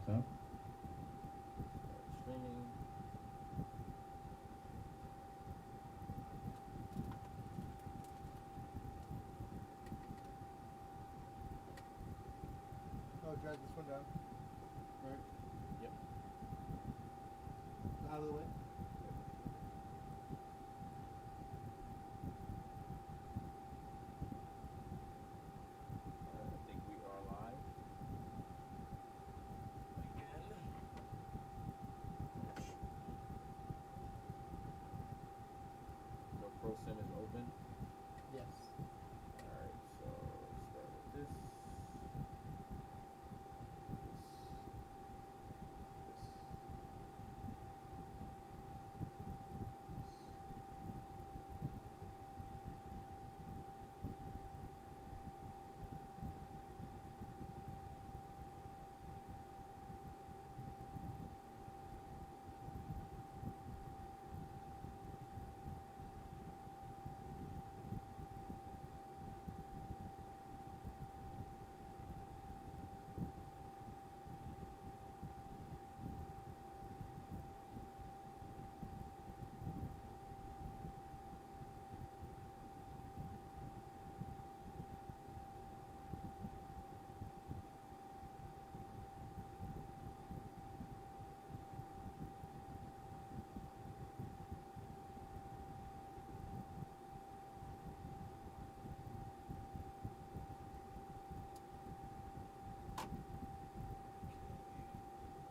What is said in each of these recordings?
up. Streaming. Oh, drag this one down. Right. Yep. Out of the way. I think we are live. Again. Your Pro Sim is open. Yes. Alright, so start with this.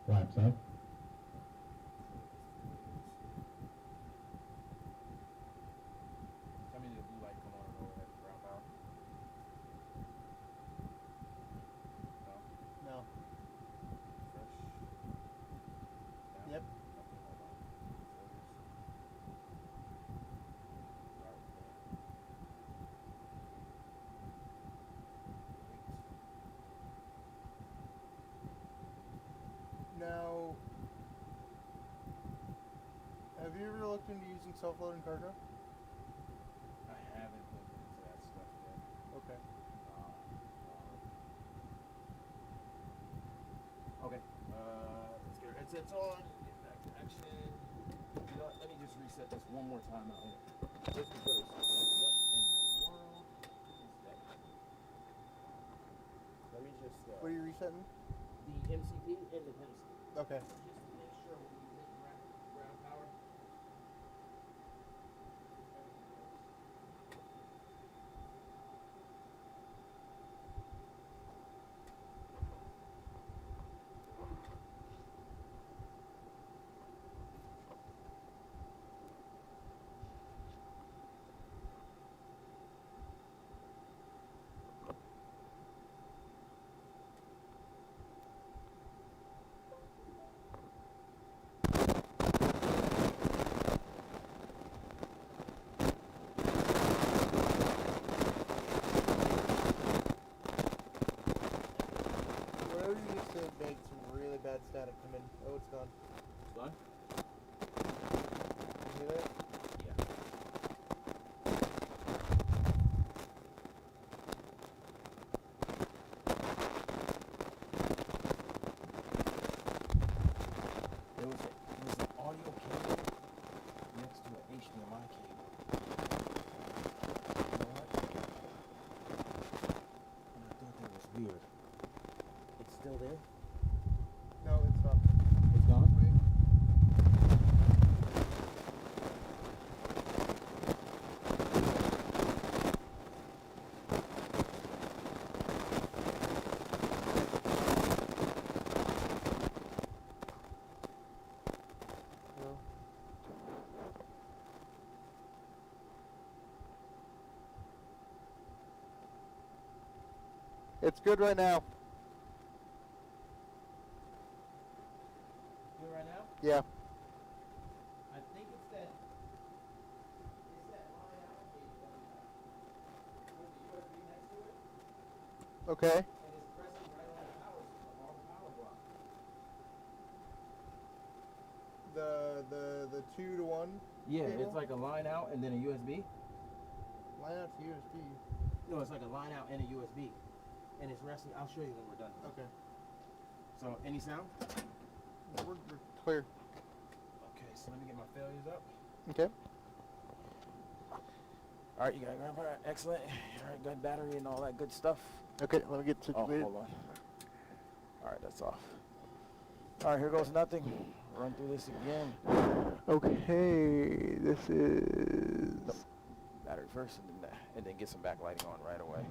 Flaps up. Tell me the blue light come on and overhead ground power. No? No. Fresh. Down? Yep. Okay, hold on. Start there. Now, have you ever looked into using self-loading cargo? I haven't looked into that stuff yet. Okay. Okay. Let's get our headsets on. Get back to action. You know what, let me just reset this one more time out here. Just because. What in the world is that? Let me just. What are you resetting? The MCP and the pencil. Okay. Just to make sure when you hit ground power. Whatever you just said made some really bad static come in. Oh, it's gone. It's done? You hear that? Yeah. There was an audio cable next to an HDMI cable. You know what? And I thought that was weird. It's still there? No, it's not. It's gone? Wait. No. It's good right now. Good right now? Yeah. I think it's that line out cable that we have with the USB next to it, Okay. and it's pressing right on the power block. The 2-to-1. Yeah, cable? it's like a line out and then a USB. Line out to USB. No, it's like a line out and a USB. And it's resting. I'll show you when we're done. Okay. So, any sound? We're clear. Okay, so let me get my failures up. Okay. All right, you got grandpa. Excellent. All right, good battery and all that good stuff. Okay, let me get Oh, situated. hold on. All right, that's off. All right, here goes nothing. Run through this again. Okay, this is... Nope. Battery first, and then get some backlighting on right away.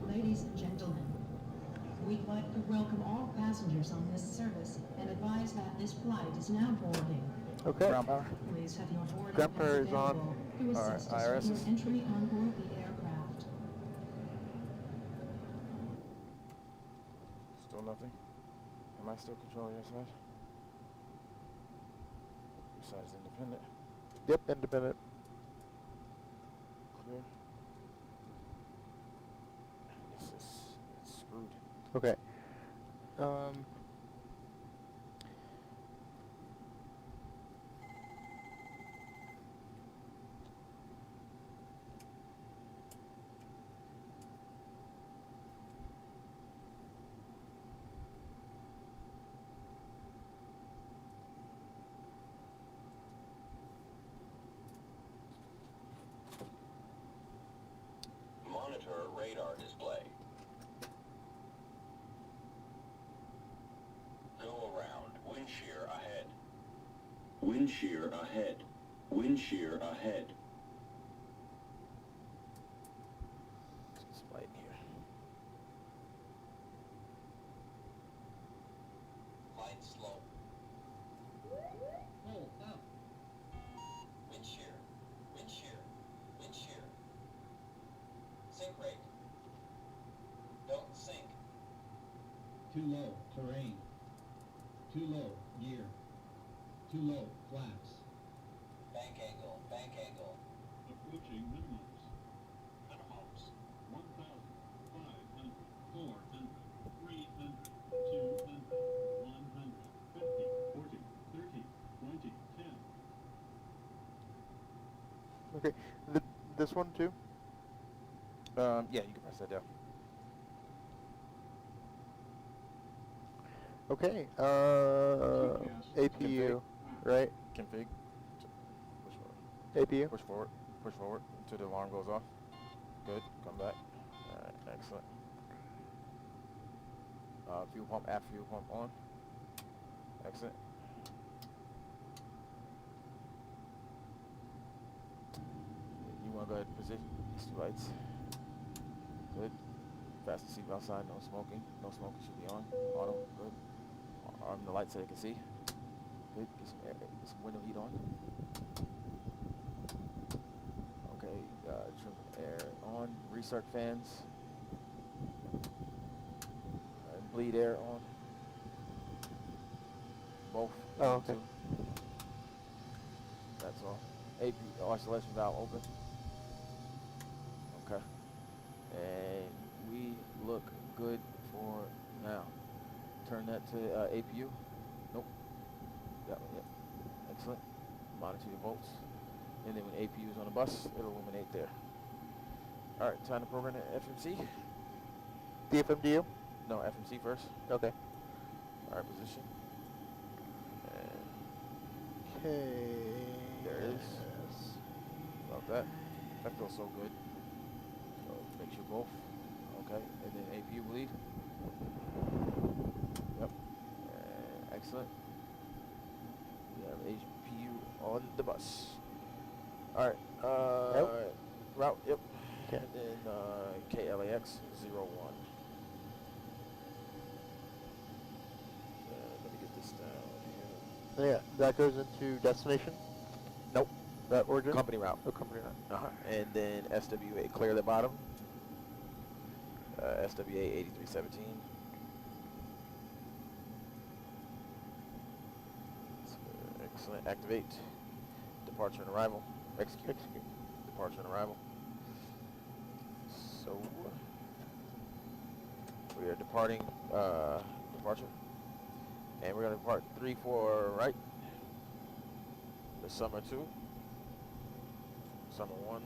Ladies and gentlemen, we'd like to welcome all passengers on this service and advise that this flight is now boarding. Okay. Ground power. Please have your boarding Ground pass power is on. available to All right, assist us with IRS. your entry on board the aircraft. Still nothing? Am I still controlling your side? Your side's independent. Yep, independent. Clear. It's screwed. Okay. Monitor radar display. Go around. Wind shear ahead. Wind shear ahead. Wind shear ahead. It's light here. Light slow. Hold up. Wind shear. Wind shear. Wind shear. Sink rate. Don't sink. Too low, terrain. Too low, gear. Too low, flaps. Bank angle. Bank angle. Approaching minimums. Minimums. 1,000, 500, 400, 300, 200, 100, 50, 40, 30, 20, 10. Okay. This one too? Yeah, you can press that down. Okay. APU, right? Config. Push forward. APU. Push forward. Push forward until the alarm goes off. Good. Come back. All right. Excellent. Fuel pump. Aft fuel pump on. Excellent. You want to go ahead and position these two lights. Good. Fasten seatbelt sign. No smoking. No smoking should be on. Auto. Good. Arm the light so they can see. Good. Get some air. Get some window heat on. Okay. Trim air on. Restart fans. And bleed air on. Both. Oh, okay. Two. That's all. AP oscillation valve open. Okay. And we look good for now. Turn that to APU. Nope. That one, yep. Excellent. Monitor your volts. And then when APU is on the bus, it'll illuminate there. All right, time to program the FMC. The FMDU? No, FMC first. Okay. All right, position. And Okay. there it is. About that. That feels so good. So make sure both. Okay, and then APU bleed. Yep. Excellent. We have APU on the bus. All right. Route? Route. Yep. Okay. And then KLAX 01. Let me get this down here. Yeah, that goes into destination? Nope. That origin? Company route. Oh, company route. And then SWA, clear the bottom. SWA 8317. Excellent. Activate. Departure and arrival. Execute. Departure and arrival. So we are departing departure. And we're gonna depart 3-4 right. The summer 2. Summer 1.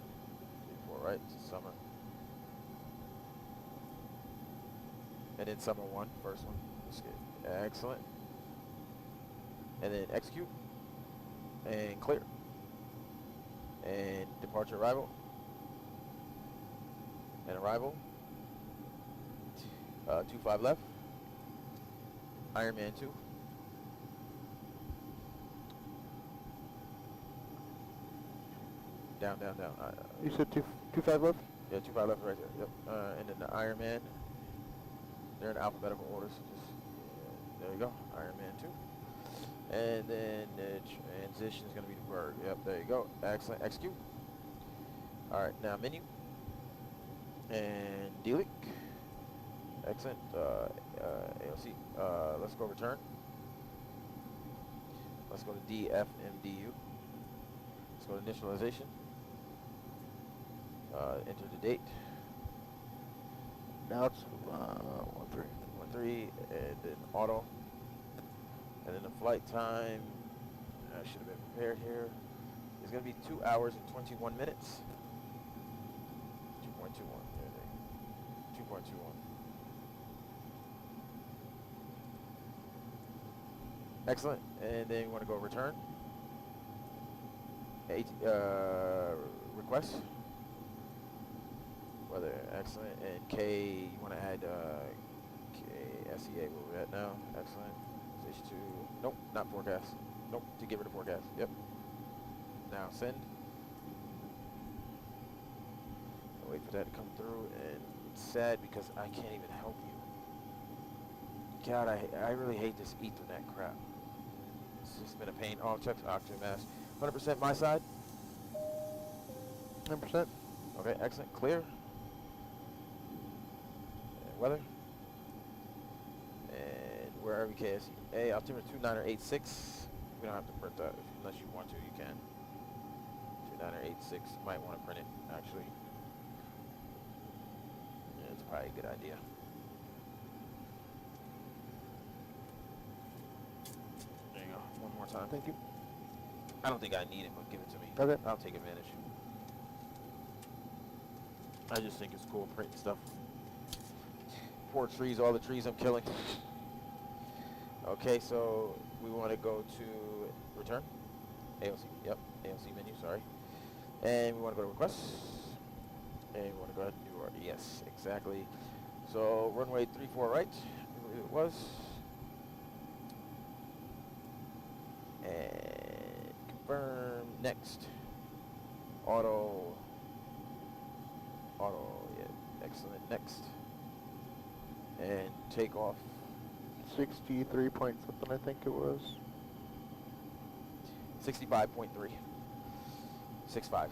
3-4 right. Summer. And then summer one, first one. Excellent. And then execute. And clear. And departure arrival. And arrival. 25 left. Ironman 2. Down. You said 25 left? Yeah, 25 left right there. Yep. And then the Ironman. They're in alphabetical order, so just there you go. Ironman 2. And then the transition is going to be the bird. Yep, there you go. Excellent. Execute. All right, now menu. And delete. Excellent. ALC. Let's go return. Let's go to DFMDU. Let's go to initialization. Enter the date. Now it's 13, and then auto. And then the flight time, I should have been prepared here, is going to be 2 hours and 21 minutes. 2.21. 2.21. Excellent. And then you want to go return. Request. Weather. Excellent. And K, you want to add KSEA, where we're at now. Excellent. Stage 2. Nope, not forecast. Nope, to get rid of forecast. Yep. Now send. I'll wait for that to come through. And it's sad because I can't even help you. God, I really hate this Ethernet crap. It's just been a pain. All checks, oxygen mask. 100% my side. 100%. Okay, excellent. Clear. And weather. And wherever KSEA, altimeter 2986. We don't have to print that. Unless you want to, you can. 2986. You might want to print it, actually. Yeah, it's probably a good idea. There you go. One more time. Thank you. I don't think I need it, but give it to me. Okay. I'll take advantage. I just think it's cool printing stuff. Poor trees, all the trees I'm killing. Okay, so we want to go to return. AOC, yep, AOC menu, sorry. And we want to go to requests. And we want to go ahead and do our, yes, exactly. So runway 34 right, I believe it was. And confirm, next. Auto, yeah, excellent, next. And take off. 63 point something, I think it was. 65.3. 65.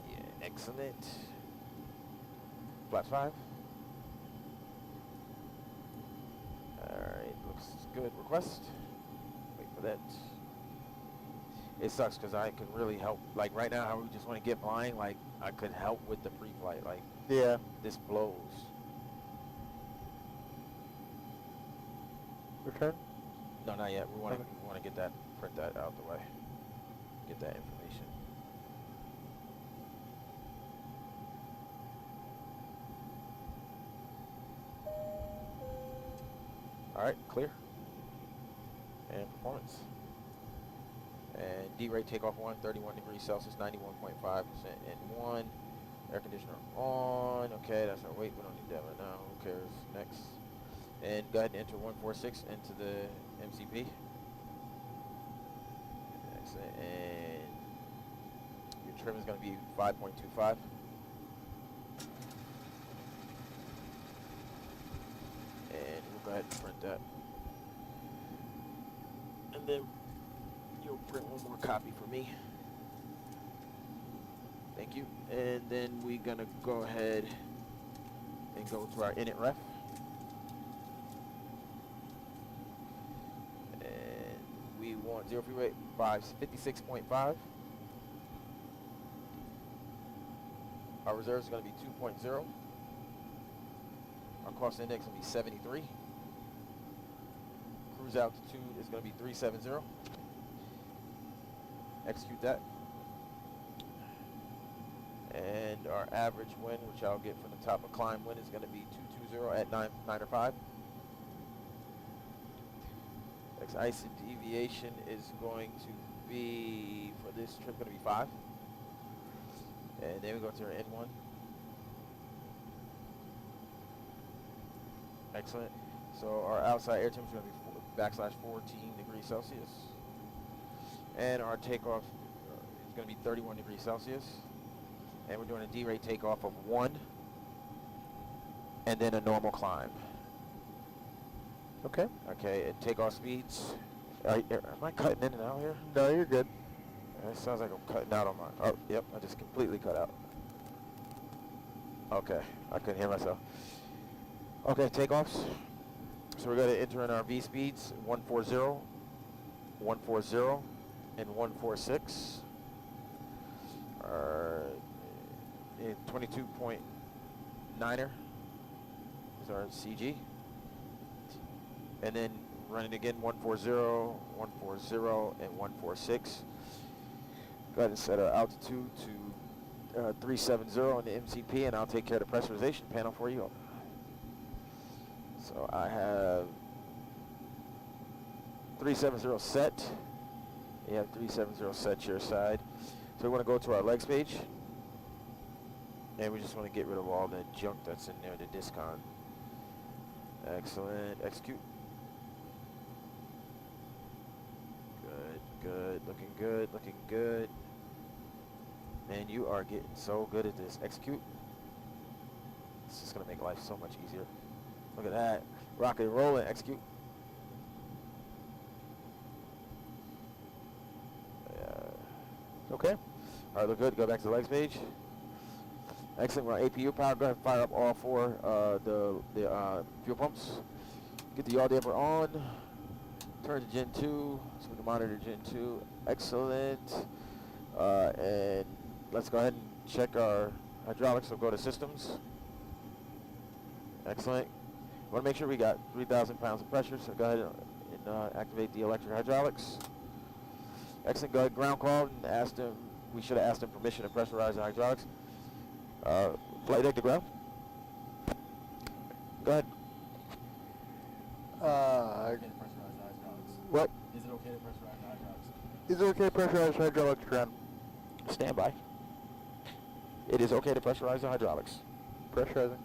Yeah, excellent. Flaps 5. Alright, looks good. Request. Wait for that. It sucks because I could really help. Like right now, how we just want to get flying, like I could help with the pre-flight. Like, Yeah. this blows. Return? No, not yet. We want to Okay. get that, print that out the way. Get that information. All right, clear. And performance. And D-rate takeoff 1, 31 degrees Celsius, 91.5% N1. Air conditioner on. Okay, that's our weight. We don't need that right now. Who cares? Next. And go ahead and enter 146 into the MCP. Excellent. And your trim is going to be 5.25. And we'll go ahead and print that. And then you'll print one more copy for me. Thank you. And then we're going to go ahead and go to our init ref. And we want zero free rate 56.5. Our reserves is going to be 2.0. Our cost index is going to be 73. Cruise altitude is going to be 370. Execute that. And our average wind, which I'll get from the top of climb wind, is going to be 220 at 9 or 5. Next ice and deviation is going to be, for this trip, going to be 5. And then we go to our N1. Excellent. So our outside air temperature is going to be /14 degrees Celsius. And our takeoff is going to be 31 degrees Celsius. And we're doing a D-rate takeoff of 1. And then a normal climb. Okay. Okay, and takeoff speeds. Am I cutting in and out here? No, you're good. It sounds like I'm cutting out on mine. Oh, yep, I just completely cut out. Okay, I couldn't hear myself. Okay, takeoffs. So we're going to enter in our V speeds, 140, 140, and 146. Our 22.9er is our CG. And then running again, 140, 140, and 146. Go ahead and set our altitude to 370 on the MCP, and I'll take care of the pressurization panel for you. So I have 370 set. You have 370 set your side. So we want to go to our legs page. And we just want to get rid of all the junk that's in there, the discon. Excellent. Execute. Good, good. Looking good, looking good. Man, you are getting so good at this. Execute. This is going to make life so much easier. Look at that. Rocket and rolling. Execute. Okay. All right, look good. Go back to the legs page. Excellent. We're on APU power. Go ahead and fire up all 4 the fuel pumps. Get the yaw damper on. Turn to Gen 2 so we can monitor Gen 2. Excellent. And let's go ahead and check our hydraulics. So go to systems. Excellent. We want to make sure we got 3,000 pounds of pressure. So go ahead and activate the electric hydraulics. Excellent. Go ahead, ground call and ask them. We should have asked them permission to pressurize the hydraulics. Flight deck to ground. Go ahead. What? Is it okay to pressurize the hydraulics? Is it okay to pressurize hydraulics ground? Stand by. It is okay to pressurize the hydraulics. Pressurizing.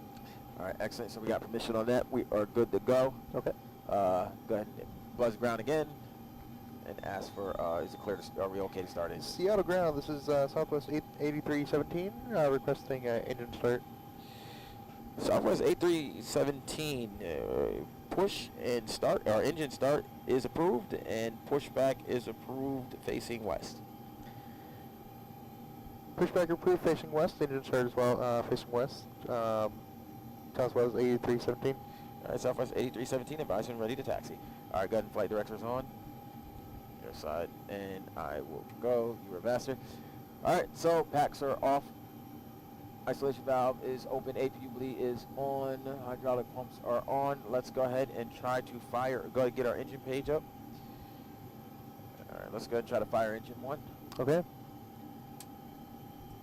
All right, excellent. So we got permission on that. We are good to go. Okay. Go ahead and buzz ground again and ask for, is it clear to, are we okay to start in? Seattle ground, this is Southwest 8317, requesting engine start. Southwest 8317, push and start, our engine start is approved and pushback is approved facing west. Pushback approved facing west, engine start as well, facing west. Southwest 8317. All right, Southwest 8317, advise and ready to taxi. All right, go ahead and flight director's on. Your side, and I will go. You were faster. All right, so packs are off. Isolation valve is open. APU bleed is on. Hydraulic pumps are on. Let's go ahead and try to fire. Go ahead and get our engine page up. All right, let's go ahead and try to fire engine 1. Okay.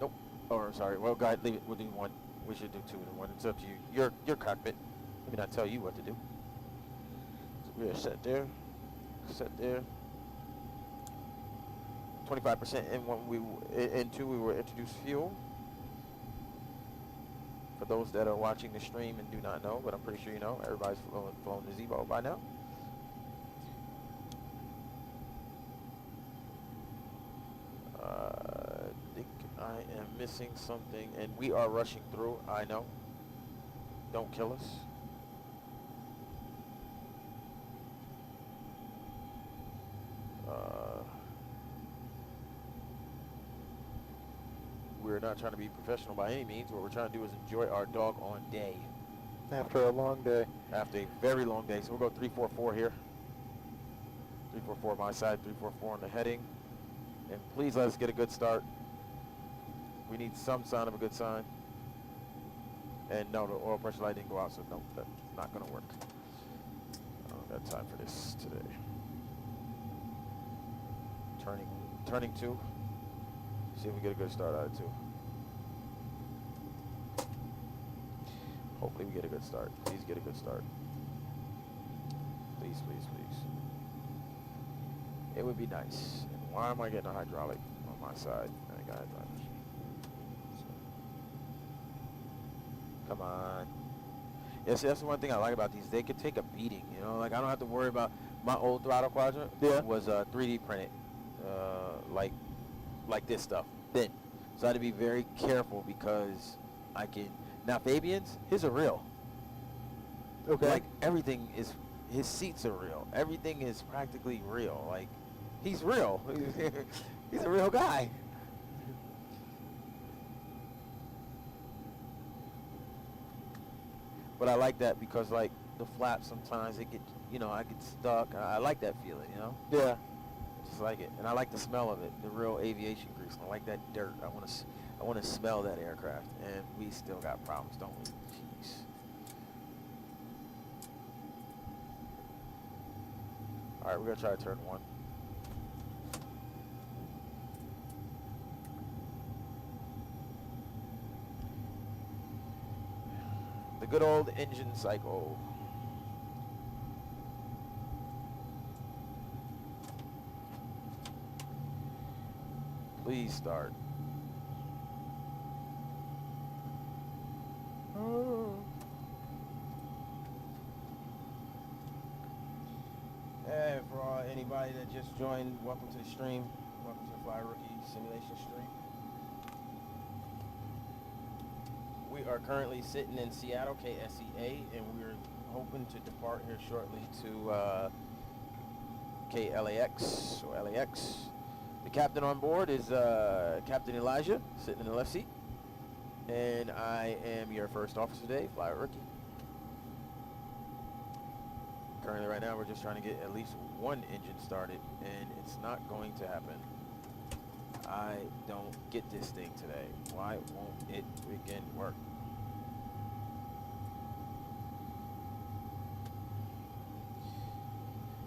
Nope. Or sorry. Well, go ahead. Leave it. We'll do 1. We should do 2 and 1. It's up to you. Your cockpit. Let me not tell you what to do. So we are set there. Set there. 25% in 2 we will introduce fuel. For those that are watching the stream and do not know, but I'm pretty sure you know, everybody's flown the Zebo by now. I think I am missing something, and we are rushing through. I know. Don't kill us. We're not trying to be professional by any means. What we're trying to do is enjoy our doggone day. After a long day. After a very long day. So we'll go 344 here. 344 my side, 344 on the heading. And please let us get a good start. We need some sign of a good sign. And no, the oil pressure light didn't go out, so no, that's not going to work. I don't got time for this today. Turning 2. See if we get a good start out of 2. Hopefully we get a good start. Please get a good start. Please, please, please. It would be nice. And why am I getting a hydraulic on my side? I got a hydraulic. Come on. Yeah, see, that's the one thing I like about these. They could take a beating, you know? Like, I don't have to worry about my old throttle quadrant. Yeah. Was 3D printed, like this stuff, thin. So I had to be very careful because I can. Now Fabian's, his are real. Okay. Like everything is, his seats are real. Everything is practically real. Like, he's real. He's a real guy. But I like that because, like, the flaps sometimes it get, you know, I get stuck. I like that feeling, you know. Yeah. Just like it, and I like the smell of it, the real aviation grease. I like that dirt. I want to smell that aircraft, and we still got problems, don't we? Jeez. All right, we're gonna try to turn one. The good old engine cycle. Please start. Hey, for anybody that just joined, welcome to the stream. Welcome to the FlyRookie simulation stream. We are currently sitting in Seattle, KSEA, and we're hoping to depart here shortly to KLAX or LAX. The captain on board is Captain Elijah, sitting in the left seat. And I am your first officer today, FlyRookie. Currently right now we're just trying to get at least one engine started, and it's not going to happen. I don't get this thing today. Why won't it begin work?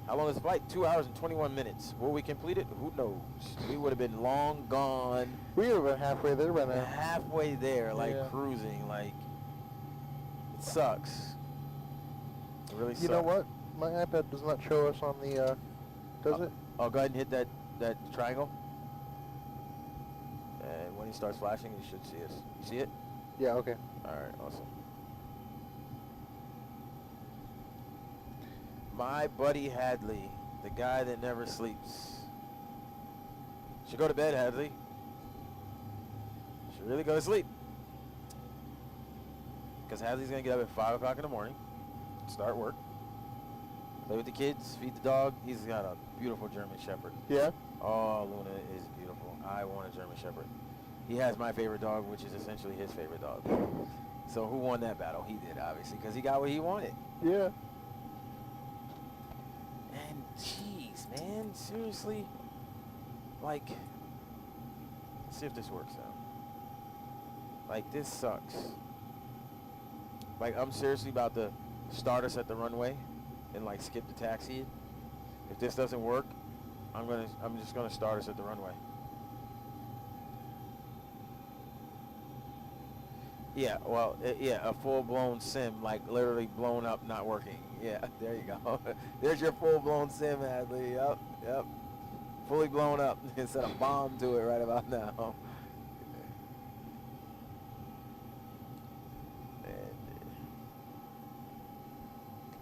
How long is the flight? 2 hours and 21 minutes. Will we complete it? Who knows? We would have been long gone. We were about halfway there by now. Halfway there, like Yeah. cruising. Like, it sucks. It really sucks. You know what? My iPad does not show us on the, does it? Oh, go ahead and hit that triangle. And when he starts flashing, you should see us. You see it? Yeah, okay. All right, awesome. My buddy Hadley, the guy that never sleeps. Should go to bed, Hadley. Should really go to sleep. Because Hadley's going to get up at 5 o'clock in the morning, start work, play with the kids, feed the dog. He's got a beautiful German Shepherd. Yeah? Oh, Luna is beautiful. I want a German Shepherd. He has my favorite dog, which is essentially his favorite dog. So who won that battle? He did, obviously, because he got what he wanted. Yeah. And jeez, man, seriously, like, let's see if this works out. Like, this sucks. Like, I'm seriously about to start us at the runway and like skip the taxi. If this doesn't work, I'm just gonna start us at the runway. Yeah, well, yeah, a full-blown sim, like literally blown up, not working. Yeah, there you go. There's your full-blown sim, Hadley. Yep, yep. Fully blown up. Set a bomb to it right about now.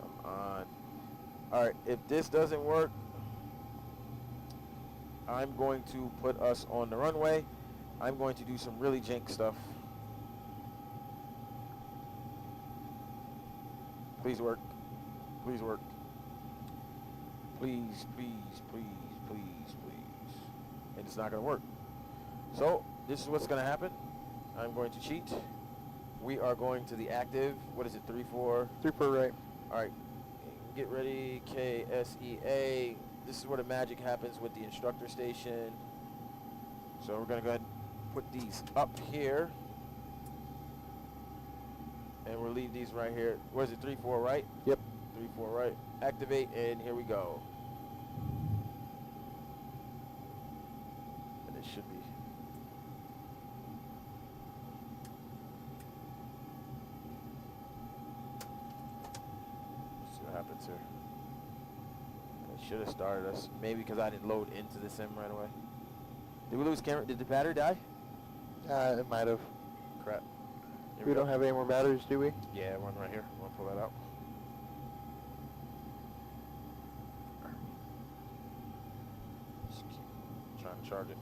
Come on. All right, if this doesn't work, I'm going to put us on the runway. I'm going to do some really jank stuff. Please work. Please work. Please, please, please, please, please. And it's not going to work. So, this is what's going to happen. I'm going to cheat. We are going to the active. What is it? 3-4? 3-4 right. All right. Get ready. KSEA. This is where the magic happens with the instructor station. So, we're going to go ahead and put these up here. And we'll leave these right here. What is it, 3-4 right? Yep. 3-4 right. Activate, and here we go. And it should be. answer. It should have started us. Maybe because I didn't load into the sim right away. Did we lose camera? Did the battery die? It might have. Crap. Here We go. don't have any more batteries, do we? Yeah, one right here. I'm gonna pull that out. Just keep trying to charge it.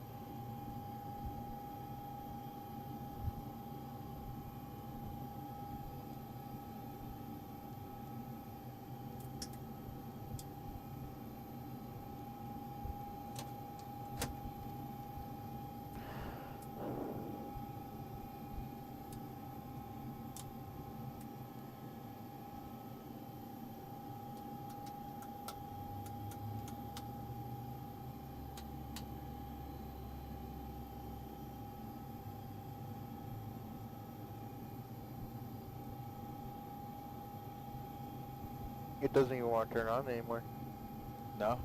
It doesn't even want to turn on anymore. No?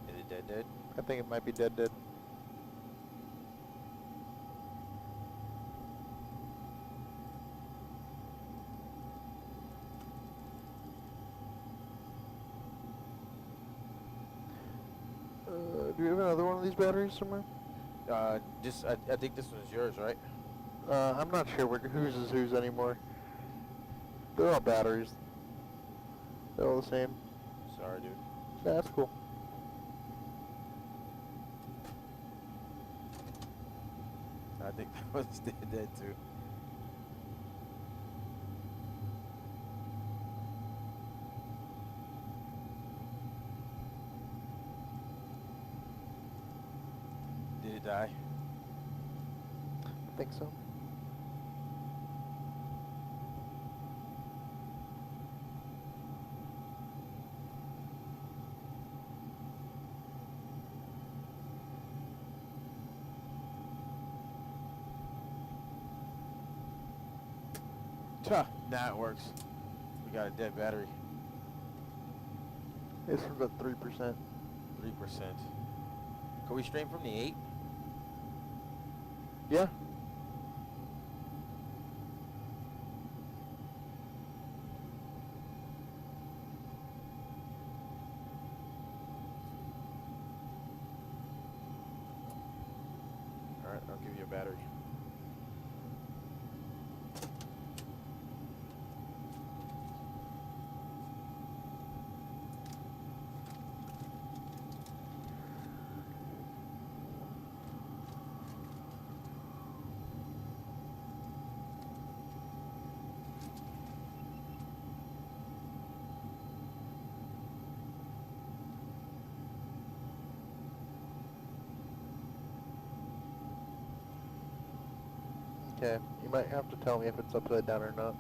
Is it dead? I think it might be dead. Do we have another one of these batteries somewhere? I think this one's yours, right? I'm not sure whose is whose anymore. They're all batteries. They're all the same. Sorry, dude. That's cool. I think that one's dead too. Did it die? I think so. Nah, it works. We got a dead battery. It's for about 3%. 3%. Can we stream from the 8? Yeah. Alright, I'll give you a battery. Okay. You might have to tell me if it's upside down or not.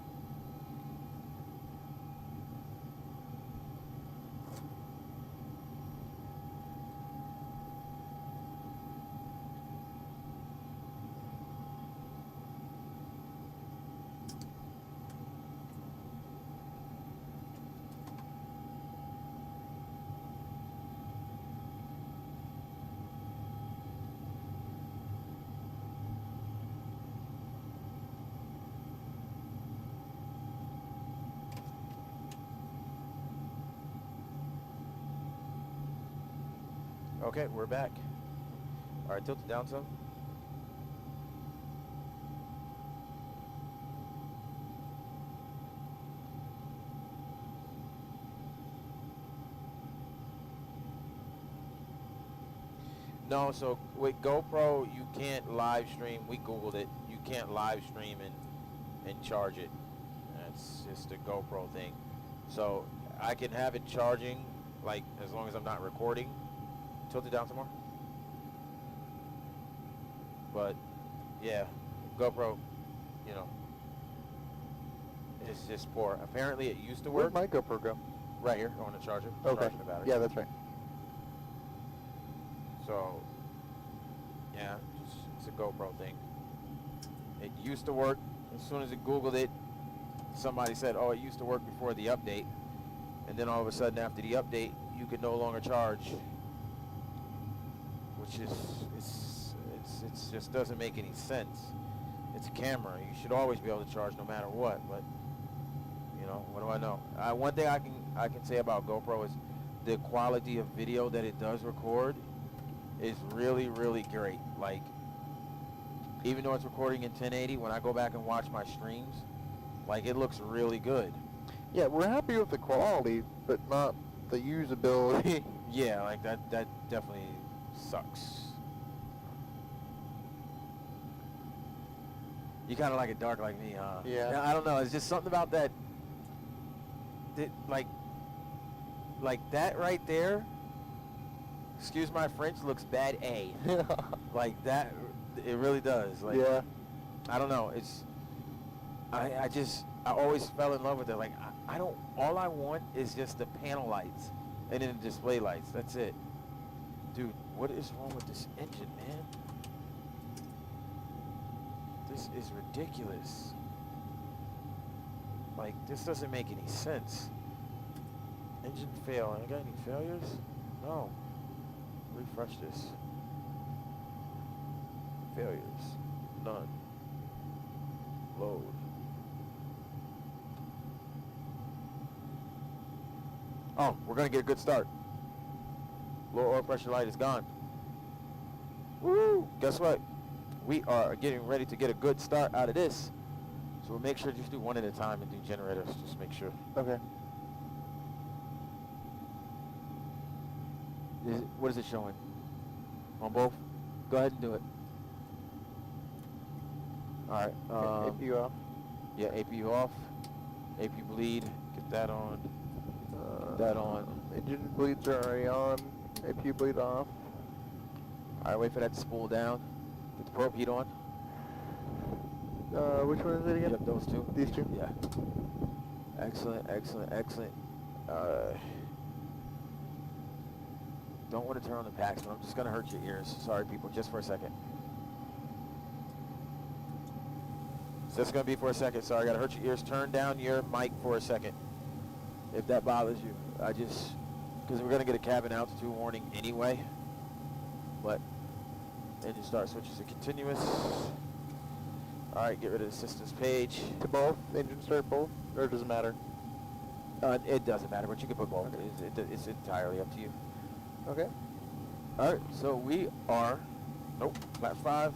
Okay, we're back. Alright, tilt it down some. No, so with GoPro, you can't live stream. We Googled it. You can't live stream and charge it. That's just a GoPro thing. So I can have it charging, like, as long as I'm not recording. Tilt it down some more. But yeah, GoPro, you know, it's just poor. Apparently it used to work. Where'd my GoPro go? Right here on the charger. Okay. Charging the battery. Yeah, that's right. So yeah, it's a GoPro thing. It used to work. As soon as it Googled it, somebody said, oh, it used to work before the update. And then all of a sudden after the update, you can no longer charge, which is it's just doesn't make any sense. It's a camera. You should always be able to charge no matter what. But you know, what do I know? One thing I can say about GoPro is the quality of video that it does record is really, really great. Like, even though it's recording in 1080, when I go back and watch my streams, like, it looks really good. Yeah, we're happy with the quality, but not the usability. Yeah, like that definitely sucks. You kind of like it dark like me, huh? Yeah. I don't know. It's just something about that. Like that right there. Excuse my French. Looks bad. Like that. It really does. Like, yeah. I don't know. It's. I always fell in love with it. Like I don't. All I want is just the panel lights and then the display lights. That's it. Dude, what is wrong with this engine, man? This is ridiculous. Like, this doesn't make any sense. Engine fail. I got any failures? No. Refresh this. Failures. None. Load. Oh, we're gonna get a good start. Low oil pressure light is gone. Woo! Guess what? We are getting ready to get a good start out of this. So we'll make sure to just do one at a time and do generators. Just make sure. Okay. What is it showing? On both? Go ahead and do it. Alright. APU off. Yeah, APU off. APU bleed. Get that on. That on. Engine bleeds are already on. APU bleed off. Alright, wait for that to spool down. Get the probe heat on. Which one is it again? Yep, those two. These two? Yeah. Excellent, excellent, excellent. Don't want to turn on the packs, but I'm just going to hurt your ears. Sorry, people, just for a second. Just going to be for a second. Sorry, I got to hurt your ears. Turn down your mic for a second, if that bothers you. Because we're going to get a cabin altitude warning anyway. But engine start switches to continuous. All right, get rid of the systems page. To both? Engine start both? Or does it matter? It doesn't matter, but you can put both. It's entirely up to you. Okay. All right, so we are, lap 5,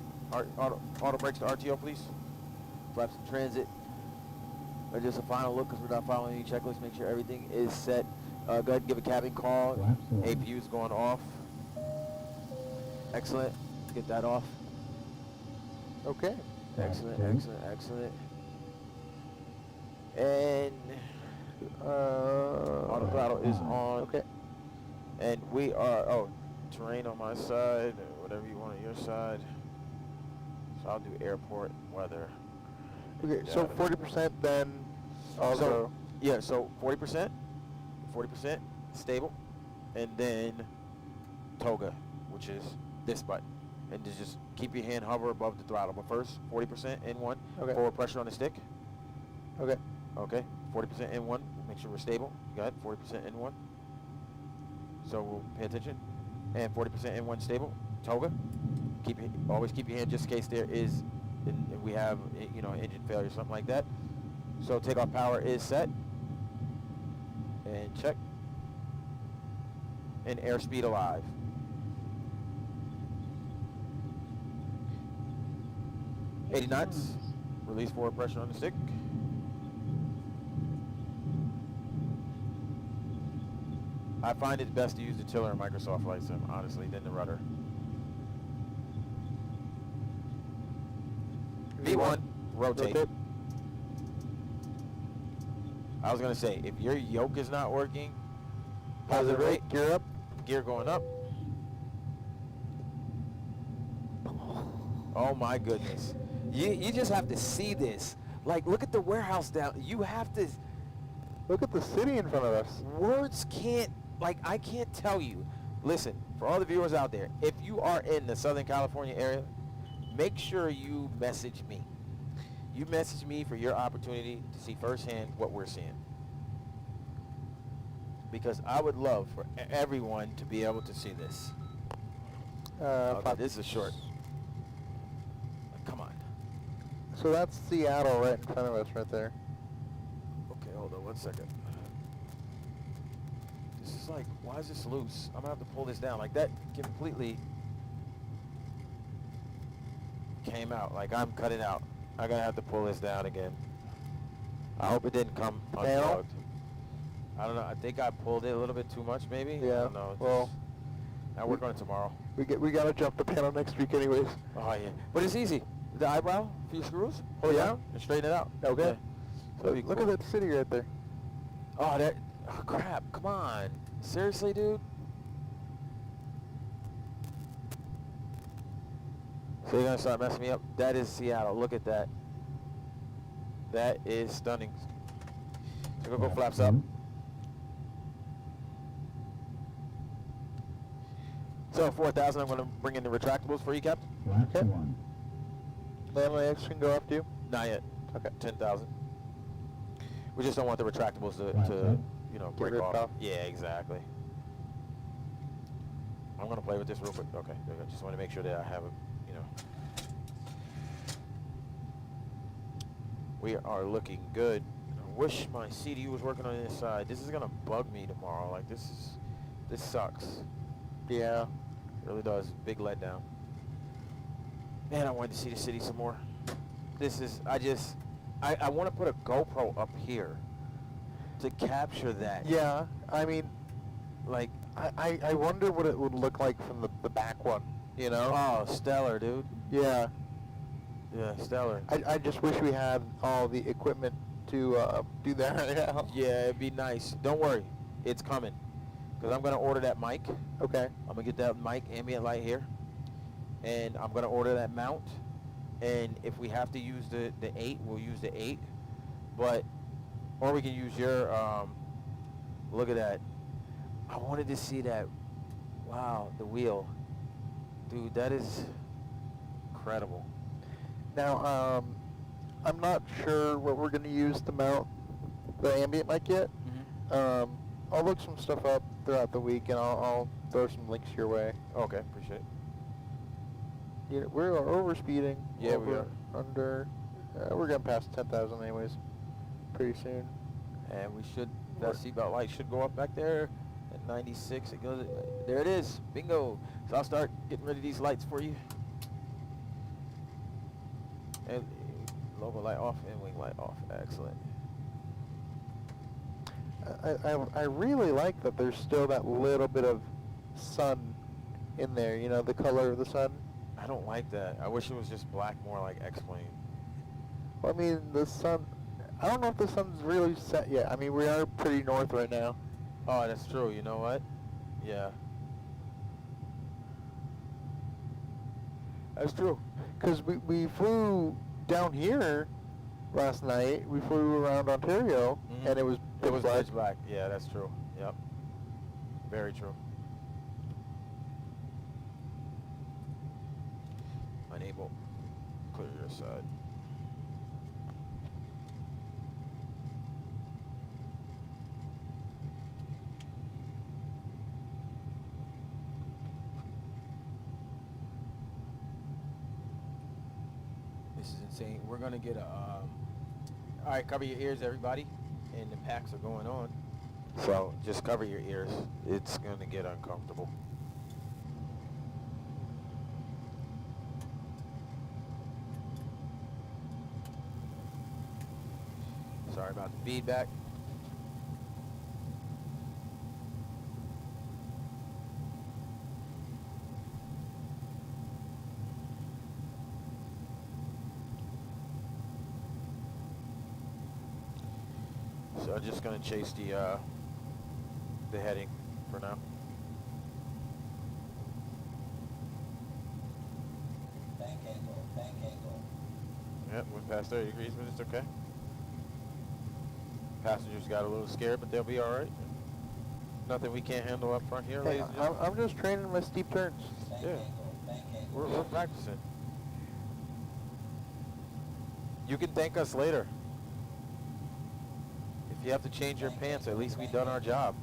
auto brakes to RTO, please. Flaps in transit. Just a final look because we're not following any checklist. Make sure everything is set. Go ahead and give a cabin call. APU is going off. Excellent. Get that off. Okay. Excellent, excellent, excellent. And auto throttle is on. Okay. And we are, terrain on my side, or whatever you want on your side. So I'll do airport weather. Okay, so 40% then also. So, yeah, so 40% stable, and then toga, which is this button. And just keep your hand hover above the throttle. But first, 40% N1, Okay. forward pressure on the stick. Okay. Okay, 40% N1, make sure we're stable. Go ahead, 40% N1. So we'll pay attention. And 40% N1 stable, toga. Always keep your hand just in case there is, we have, engine failure or something like that. So takeoff power is set. And check. And airspeed alive. $80 knots. Release forward pressure on the stick. I find it best to use the tiller in Microsoft Flight Sim, honestly, than the rudder. V1, rotate. I was going to say, if your yoke is not working, positive rate, gear up, gear going up. Oh my goodness. You just have to see this. Like, look at the warehouse down. You have to. Look at the city in front of us. Words can't, I can't tell you. Listen, for all the viewers out there, if you are in the Southern California area, make sure you message me. You message me for your opportunity to see firsthand what we're seeing. because I would love for everyone to be able to see this. Okay, this is short. Come on. So that's Seattle right in front of us right there. Okay, hold on 1 second. This is like, why is this loose? I'm gonna have to pull this down. Like that completely came out. Like I'm cutting out. I'm gonna have to pull this down again. I hope it didn't come unplugged. I don't know. I think I pulled it a little bit too much, maybe. I Yeah. don't know. Well, I'll work on it tomorrow. we gotta jump the panel next week anyways. Oh yeah, but it's easy. The eyebrow, a few screws, hold it Yeah. down, and straighten it out. Okay. Yeah. So Look, it'd be look cool. at that city right there. Oh, that. Oh, crap! Come on. Seriously, dude. So you're gonna start messing me up? That is Seattle. Look at that. That is stunning. So go flaps up. So 4,000. I'm gonna bring in the retractables for you, Cap. Flaps Okay. 1. Landing can go after you. Not yet. Okay. 10,000. We just don't want the retractables Flaps to up. you know, Get break ripped off. off. Yeah, exactly. I'm gonna play with this real quick. Okay, I just want to make sure that I have it, you know. We are looking good. I wish my CDU was working on this side. This is gonna bug me tomorrow. Like this sucks. Yeah. It really does. Big letdown. Man, I wanted to see the city some more. This is, I want to put a GoPro up here to capture that. Yeah. I mean, Like, I wonder what it would look like from the back one. You know? oh, stellar, dude. Yeah. Yeah, stellar. I just wish we had all the equipment to do that right now. Yeah, it'd be nice. Don't worry, it's coming. Because I'm going to order that mic. Okay. I'm going to get that mic, ambient light here. And I'm going to order that mount. And if we have to use the 8, we'll use the 8. But, or we can use your, look at that. I wanted to see that. Wow, the wheel. Dude, that is incredible. Now, I'm not sure what we're going to use to mount the ambient mic yet. Mm-hmm. I'll look some stuff up throughout the week, and I'll throw some links your way. Okay, appreciate it. Yeah, we're over speeding. Yeah, we over, under. We're getting past 10,000 anyways, pretty soon. And we should, that seatbelt light should go up back there at 96. It goes, there it is, bingo. So I'll start getting rid of these lights for you. And logo light off and wing light off, excellent. I really like that there's still that little bit of sun in there, you know, the color of the sun. I don't like that. I wish it was just black, more like X-Plane. Well, I mean, the sun, I don't know if the sun's really set yet. I mean, we are pretty north right now. Oh, that's true. You know what? Yeah. That's true. Because we flew down here last night. We flew around Ontario, Mhm. and it was black. Pitch black. Yeah, that's true. Yep. Very true. Unable. Clear your side. This is insane. We're gonna get a. All right, cover your ears, everybody. And the packs are going on. So just cover your ears. It's gonna get uncomfortable. Sorry about the feedback. So I'm just gonna chase the heading for now. Bank angle, bank angle. Yep, went past 30 degrees, but it's okay. Passengers got a little scared, but they'll be all right. Nothing we can't handle up front here, Hey, ladies and gentlemen. I'm just training my steep turns. Bank Yeah. angle, bank angle. We're practicing. You can thank us later. If you have to change your pants, at least we've done our job.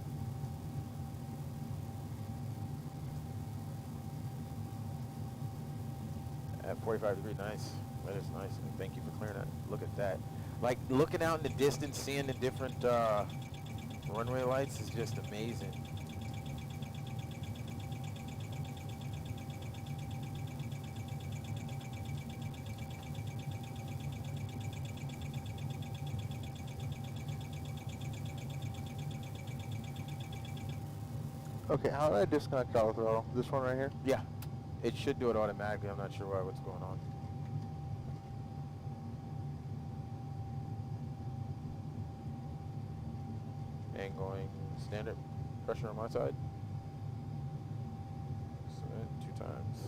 45 degree, nice. That is nice. And thank you for clearing that. Look at that. Like looking out in the distance, seeing the different runway lights is just amazing. Okay, how did I disconnect auto throttle? This one right here? Yeah, it should do it automatically. I'm not sure what's going on. And going standard pressure on my side. Excellent, 2 times.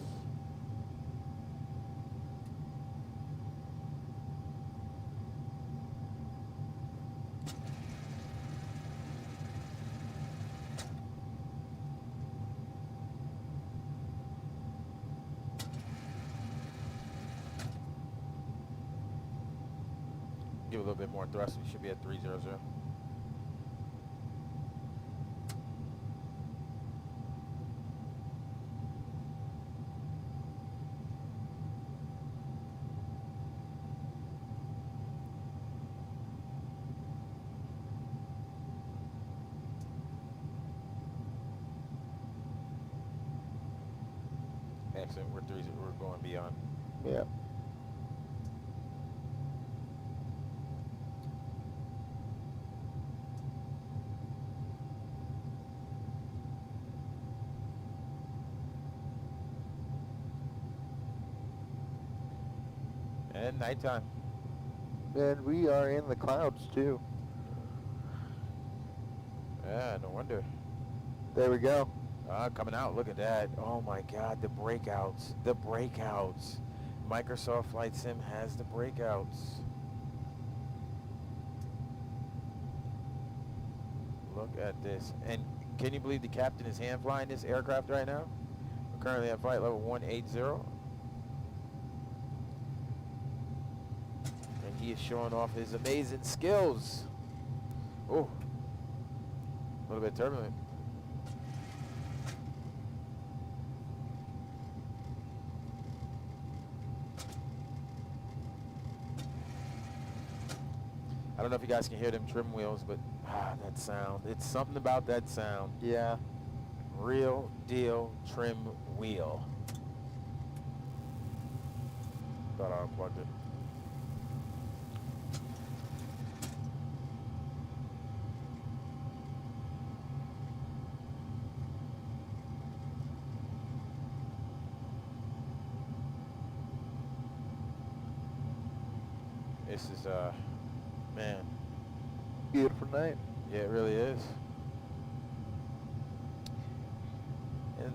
Give a little bit more thrust. We should be at 300. Excellent. We're 3. We're going beyond. Yeah. And nighttime. And we are in the clouds too. Yeah, no wonder. There we go. Coming out, look at that. Oh my God, the breakouts. The breakouts. Microsoft Flight Sim has the breakouts. Look at this. And can you believe the captain is hand flying this aircraft right now? We're currently at flight level 180. And he is showing off his amazing skills. Oh, a little bit turbulent. I don't know if you guys can hear them trim wheels, but that sound. It's something about that sound. Yeah. Real deal trim wheel. Thought I unplugged it. This is man, Beautiful night. yeah, it really is. And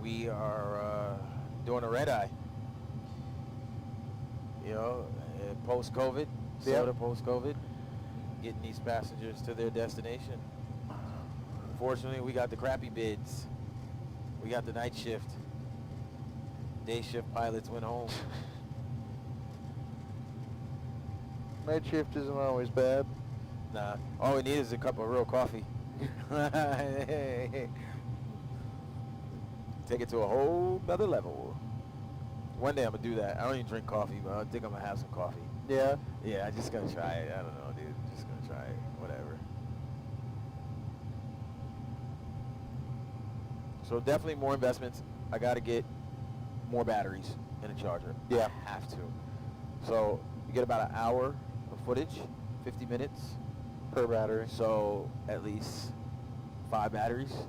we are doing a red eye. You know, post-COVID, Yep. sort of post-COVID, getting these passengers to their destination. Unfortunately, we got the crappy bids. We got the night shift. Day shift pilots went home. Night shift isn't always bad. Nah, all we need is a cup of real coffee. Take it to a whole nother level. One day I'm gonna do that. I don't even drink coffee, but I think I'm gonna have some coffee. Yeah. Yeah, I'm just gonna try it. I don't know, dude. Just gonna try it. Whatever. So definitely more investments. I gotta get more batteries in a charger. Yeah. I have to. So you get about an hour of footage, 50 minutes. Per battery. So at least 5 batteries.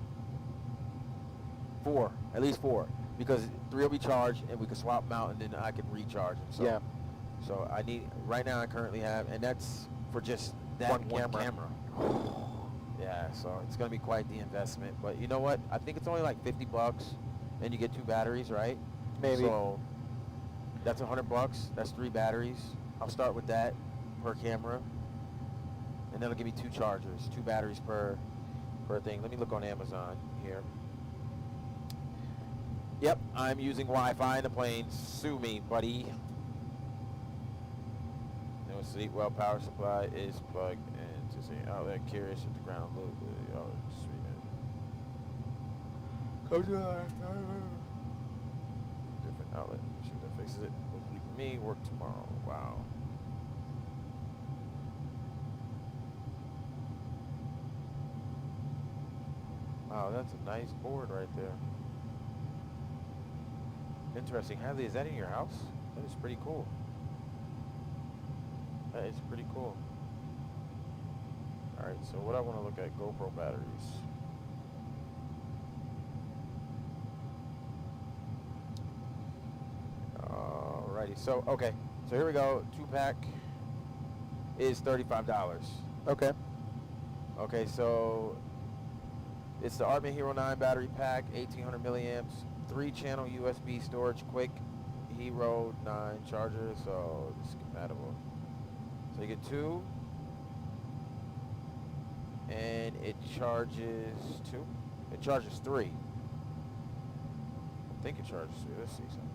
4, at least 4, because 3 will be charged and we can swap them out and then I can recharge them. So, Yeah. So I need, right now I currently have, and that's for just that One one camera. camera. Yeah, so it's gonna be quite the investment. But you know what? I think it's only like $50 and you get 2 batteries, right? Maybe. So that's $100. That's 3 batteries. I'll start with that per camera. And that'll give me 2 chargers, 2 batteries per thing. Let me look on Amazon here. Yep, I'm using Wi-Fi in the plane. Sue me, buddy. No seat well power supply is plugged into see outlet curious at the ground. Look, oh, sweet. Come to different outlet. See if that fixes it. Hopefully for me, work tomorrow. Wow. Wow, that's a nice board right there. Interesting. Hadley, is that in your house? That is pretty cool. That is pretty cool. Alright, so what I want to look at, GoPro batteries. Alrighty, so, okay. So here we go. 2-pack is $35. Okay. Okay, so it's the Artman Hero 9 battery pack, 1800 milliamps, 3-channel USB storage, quick Hero 9 charger, so it's compatible. So you get 2, and it charges 2. It charges 3. I think it charges 3. Let's see something.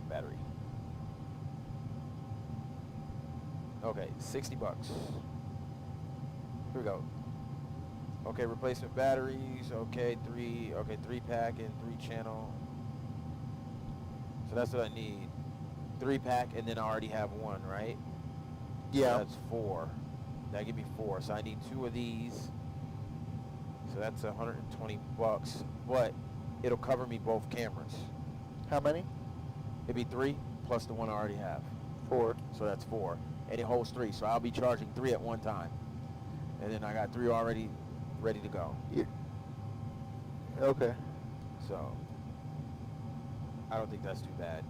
Battery. Okay, $60. Here we go. Okay, replacement batteries. Okay, 3-pack and 3-channel. So that's what I need. 3-pack, and then I already have 1, right? Yeah. So that's 4. That give me 4. So I need 2 of these. So that's $120. But it'll cover me both cameras. How many? It'd be 3 plus the one I already have. 4. So that's 4. And it holds 3. So I'll be charging 3 at one time. And then I got 3 already ready to go. Yeah. Okay. So I don't think that's too bad.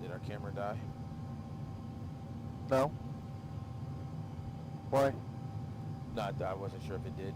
Did our camera die? No. Why? No, I wasn't sure if it did.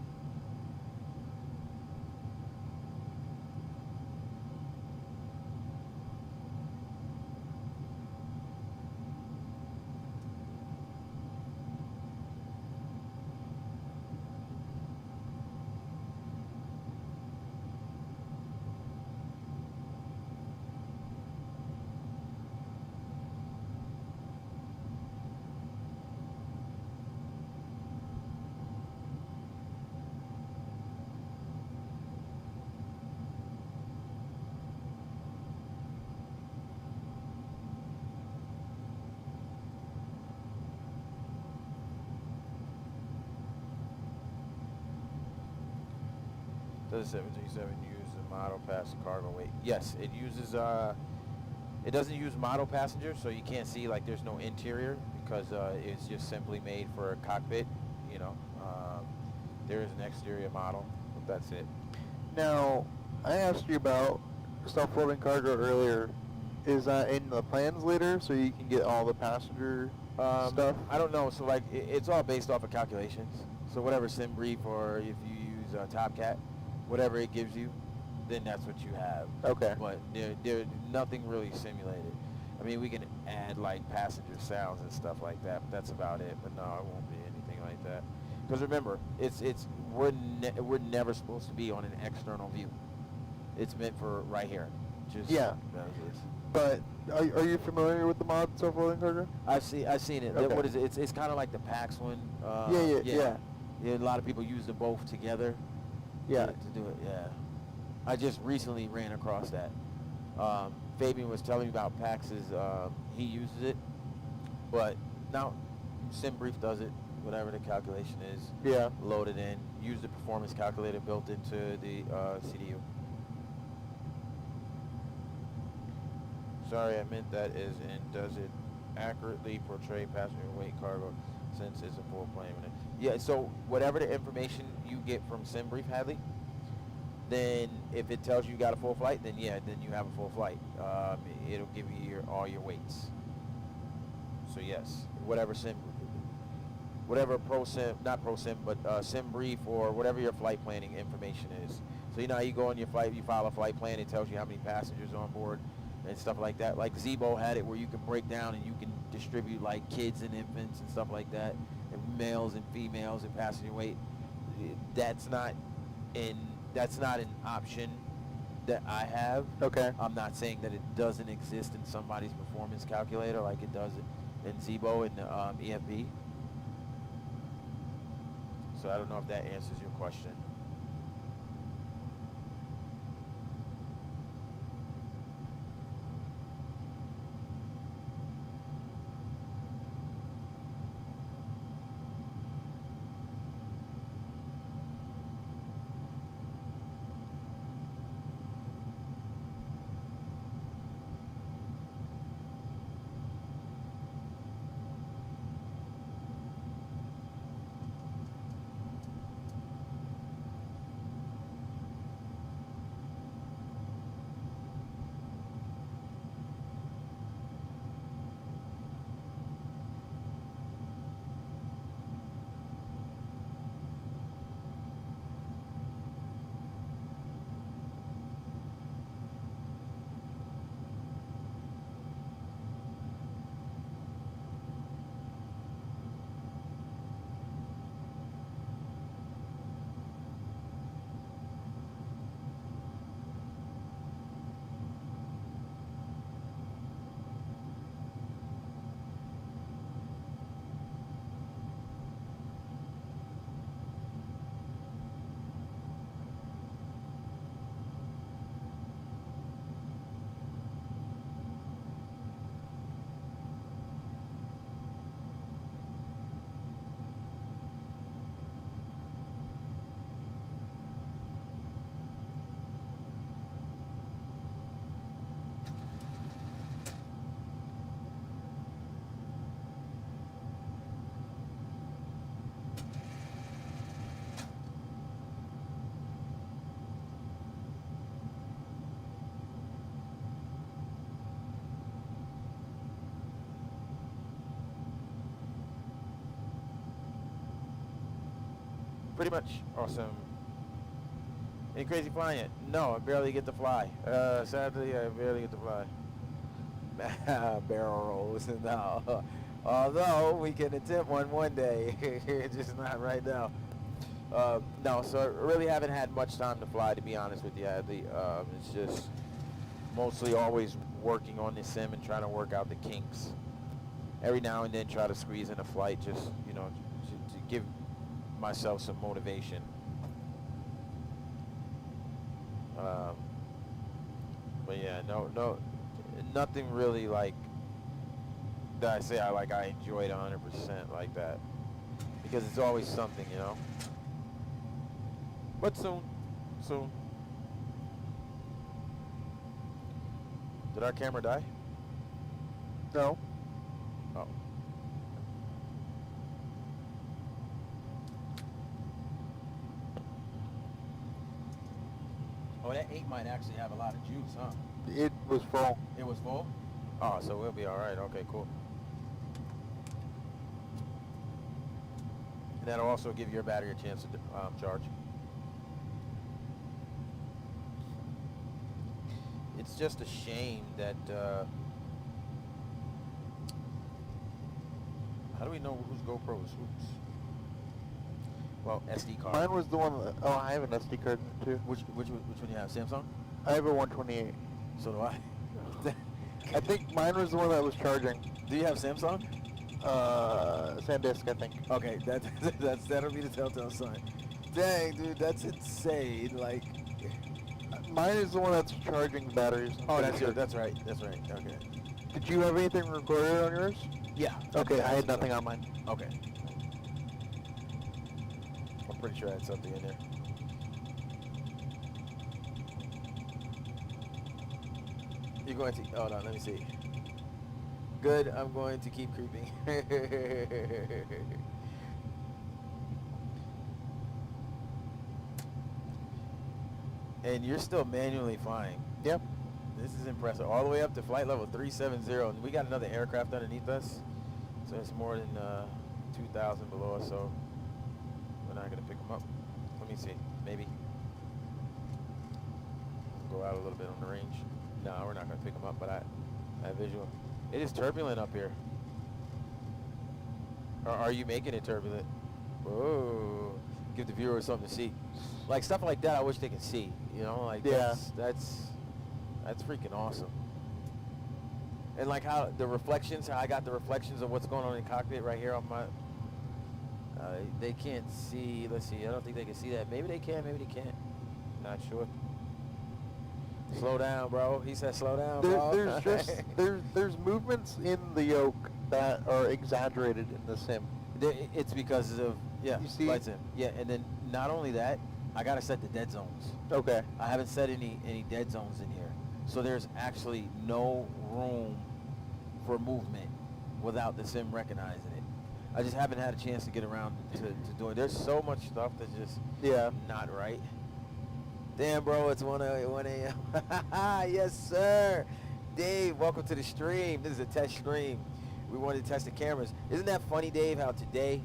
Does the 737 use the model pass cargo weight? Yes, it uses, it doesn't use model passengers, so you can't see, like, there's no interior because it's just simply made for a cockpit, you know. There is an exterior model, but that's it. Now, I asked you about self-loading cargo earlier. Is that in the plans later so you can get all the passenger stuff? I don't know. So, like, it's all based off of calculations. So whatever SimBrief or if you use TopCat, whatever it gives you, then that's what you have. Okay. But there nothing really simulated. I mean, we can add like passenger sounds and stuff like that, but that's about it. But no, it won't be anything like that. Because remember, we're never supposed to be on an external view. It's meant for right here. Just Yeah. But are you familiar with the mod self-loading cargo? I've seen it. Okay. What is it? It's kind of like the PAX one. Yeah. A lot of people use them both together. Yeah. To do it. Yeah. I just recently ran across that. Fabian was telling me about PAX's. He uses it, but now SimBrief does it. Whatever the calculation is. Yeah. Load it in. Use the performance calculator built into the CDU. Sorry, I meant that is in. Does it accurately portray passenger weight cargo since it's a full plane? Yeah, so whatever the information you get from SimBrief, Hadley, then if it tells you got a full flight, then yeah, then you have a full flight. It'll give you all your weights. So yes, whatever whatever not ProSim, but Sim Brief or whatever your flight planning information is. So you know how you go on your flight, you file a flight plan, it tells you how many passengers are on board and stuff like that. Like Zebo had it where you can break down and you can distribute like kids and infants and stuff like that, and males and females and passenger weight. That's not an option that I have. Okay. I'm not saying that it doesn't exist in somebody's performance calculator like it does in Zebo and EFB. So I don't know if that answers your question. Pretty much. Awesome. Any crazy flying yet? No, I barely get to fly. Sadly, I barely get to fly. Barrel rolls. No. Although we can attempt one day. Just not right now. No, so I really haven't had much time to fly, to be honest with you. It's just mostly always working on this sim and trying to work out the kinks. Every now and then try to squeeze in a flight just, you know, to give myself some motivation. But yeah, no, nothing really like that I say I enjoyed 100% like that, because it's always something, you know. But soon. Did our camera die? No. Oh. Oh, that 8 might actually have a lot of juice, huh? It was full. It was full? Oh, so we'll be all right. Okay, cool. And that'll also give your battery a chance to charge. It's just a shame that, how do we know whose GoPro is whose? Well, SD card. Mine was the one that, oh, I have an SD card in it too. Which one you have? Samsung? I have a 128. So do I. I think mine was the one that was charging. Do you have Samsung? SanDisk, I think. Okay, that'll be the telltale sign. Dang, dude, that's insane. Like, Mine is the one that's charging batteries. oh, that's right. Okay. Did you have anything recorded on yours? Yeah. Okay, I had nothing on mine. Okay. I'm pretty sure I had something in there. You're going to, hold on, let me see. Good, I'm going to keep creeping. And you're still manually flying. Yep. This is impressive. All the way up to flight level 370, and we got another aircraft underneath us. So it's more than 2,000 below us, so we're not gonna pick them up. Let me see, maybe go out a little bit on the range. No, we're not gonna pick them up, but I have visual. It is turbulent up here. Or are you making it turbulent? Whoa, give the viewers something to see. Like stuff like that, I wish they could see. You know, like Yeah. that's freaking awesome. And like how the reflections, how I got the reflections of what's going on in the cockpit right here on my. They can't see. Let's see. I don't think they can see that. Maybe they can. Maybe they can't. Not sure. Slow down, bro. He said slow down, bro. There's just there's movements in the yoke that are exaggerated in the sim. It's because of You see- flight sim. Yeah, and then not only that, I gotta set the dead zones. Okay. I haven't set any dead zones in here, so there's actually no room for movement without the sim recognizing it. I just haven't had a chance to get around to doing it. There's so much stuff that's just not right. Damn, bro, it's 1 a.m. Yes, sir. Dave, welcome to the stream. This is a test stream. We wanted to test the cameras. Isn't that funny, Dave, how today,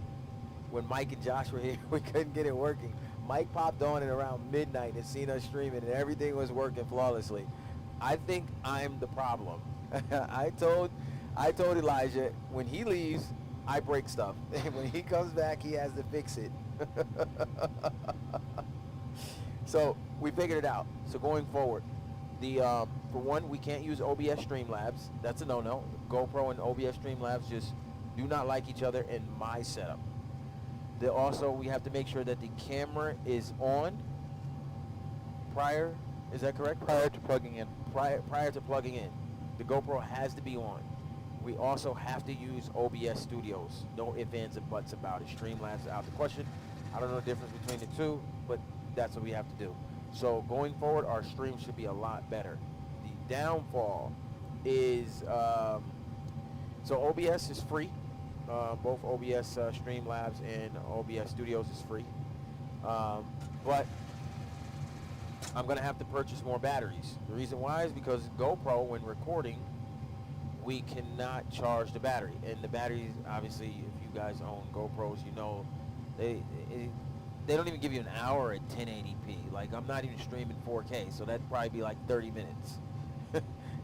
when Mike and Josh were here, we couldn't get it working. Mike popped on at around midnight and seen us streaming, and everything was working flawlessly. I think I'm the problem. I told Elijah, when he leaves, I break stuff. And when he comes back, he has to fix it. So we figured it out. So going forward, for one, we can't use OBS Streamlabs. That's a no-no. GoPro and OBS Streamlabs just do not like each other in my setup. Also, we have to make sure that the camera is on prior. Is that correct? Prior to plugging in. Prior to plugging in, the GoPro has to be on. We also have to use OBS Studios. No ifs, ands, and buts about it. Streamlabs out the question. I don't know the difference between the two, but that's what we have to do. So going forward, our stream should be a lot better. The downfall is, so OBS is free. Both OBS Streamlabs and OBS Studios is free. But I'm going to have to purchase more batteries. The reason why is because GoPro, when recording, we cannot charge the battery. And the batteries, obviously, if you guys own GoPros, you know, they don't even give you an hour at 1080p. Like, I'm not even streaming 4K, so that'd probably be like 30 minutes.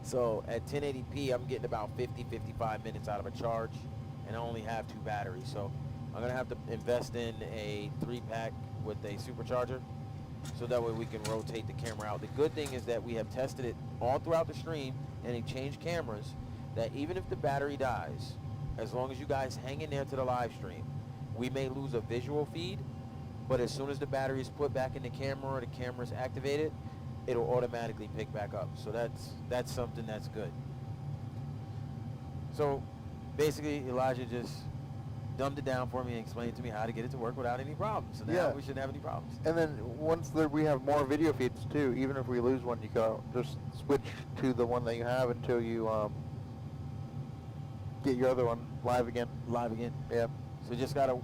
So at 1080p, I'm getting about 55 minutes out of a charge, and I only have 2 batteries. So I'm going to have to invest in a 3-pack with a supercharger, so that way we can rotate the camera out. The good thing is that we have tested it all throughout the stream, and they changed cameras, that even if the battery dies, as long as you guys hang in there to the live stream, we may lose a visual feed, but as soon as the battery is put back in the camera or the camera is activated, it'll automatically pick back up. So that's something that's good. So basically, Elijah just dumbed it down for me and explained to me how to get it to work without any problems. So now we shouldn't have any problems. And then once we have more video feeds too, even if we lose one, you can just switch to the one that you have until you get your other one live again. Live again. Yeah. So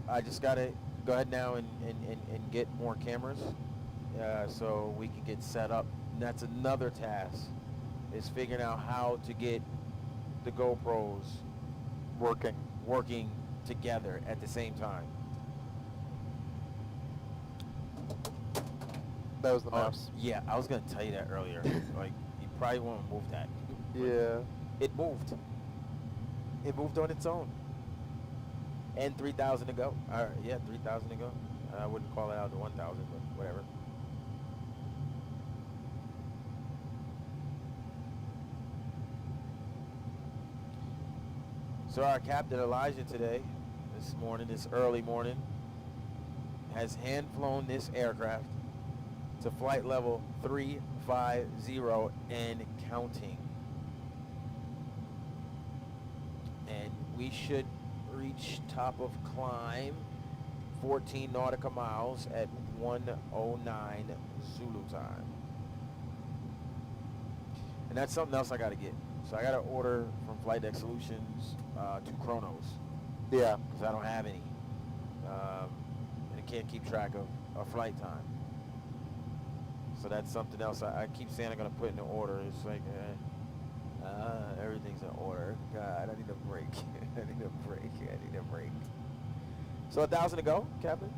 I just gotta go ahead now and get more cameras, so we can get set up. And that's another task, is figuring out how to get the GoPros working together at the same time. That was the mouse. Yeah, I was gonna tell you that earlier. Like, you probably won't move that. Yeah. It moved. It moved on its own. And 3,000 to go. Yeah, 3,000 to go. I wouldn't call it out to 1,000, but whatever. So our captain Elijah today, this early morning, has hand flown this aircraft to flight level 350 and counting. And we should reach top of climb 14 nautical miles at 1:09 Zulu time. And that's something else I got to get. So I got to order from Flight Deck Solutions 2 chronos. Yeah. Because I don't have any. And I can't keep track of flight time. So that's something else I keep saying I'm going to put in the order. It's like, everything's in order. God, I need a break. I need a break. So 1,000 to go, Captain.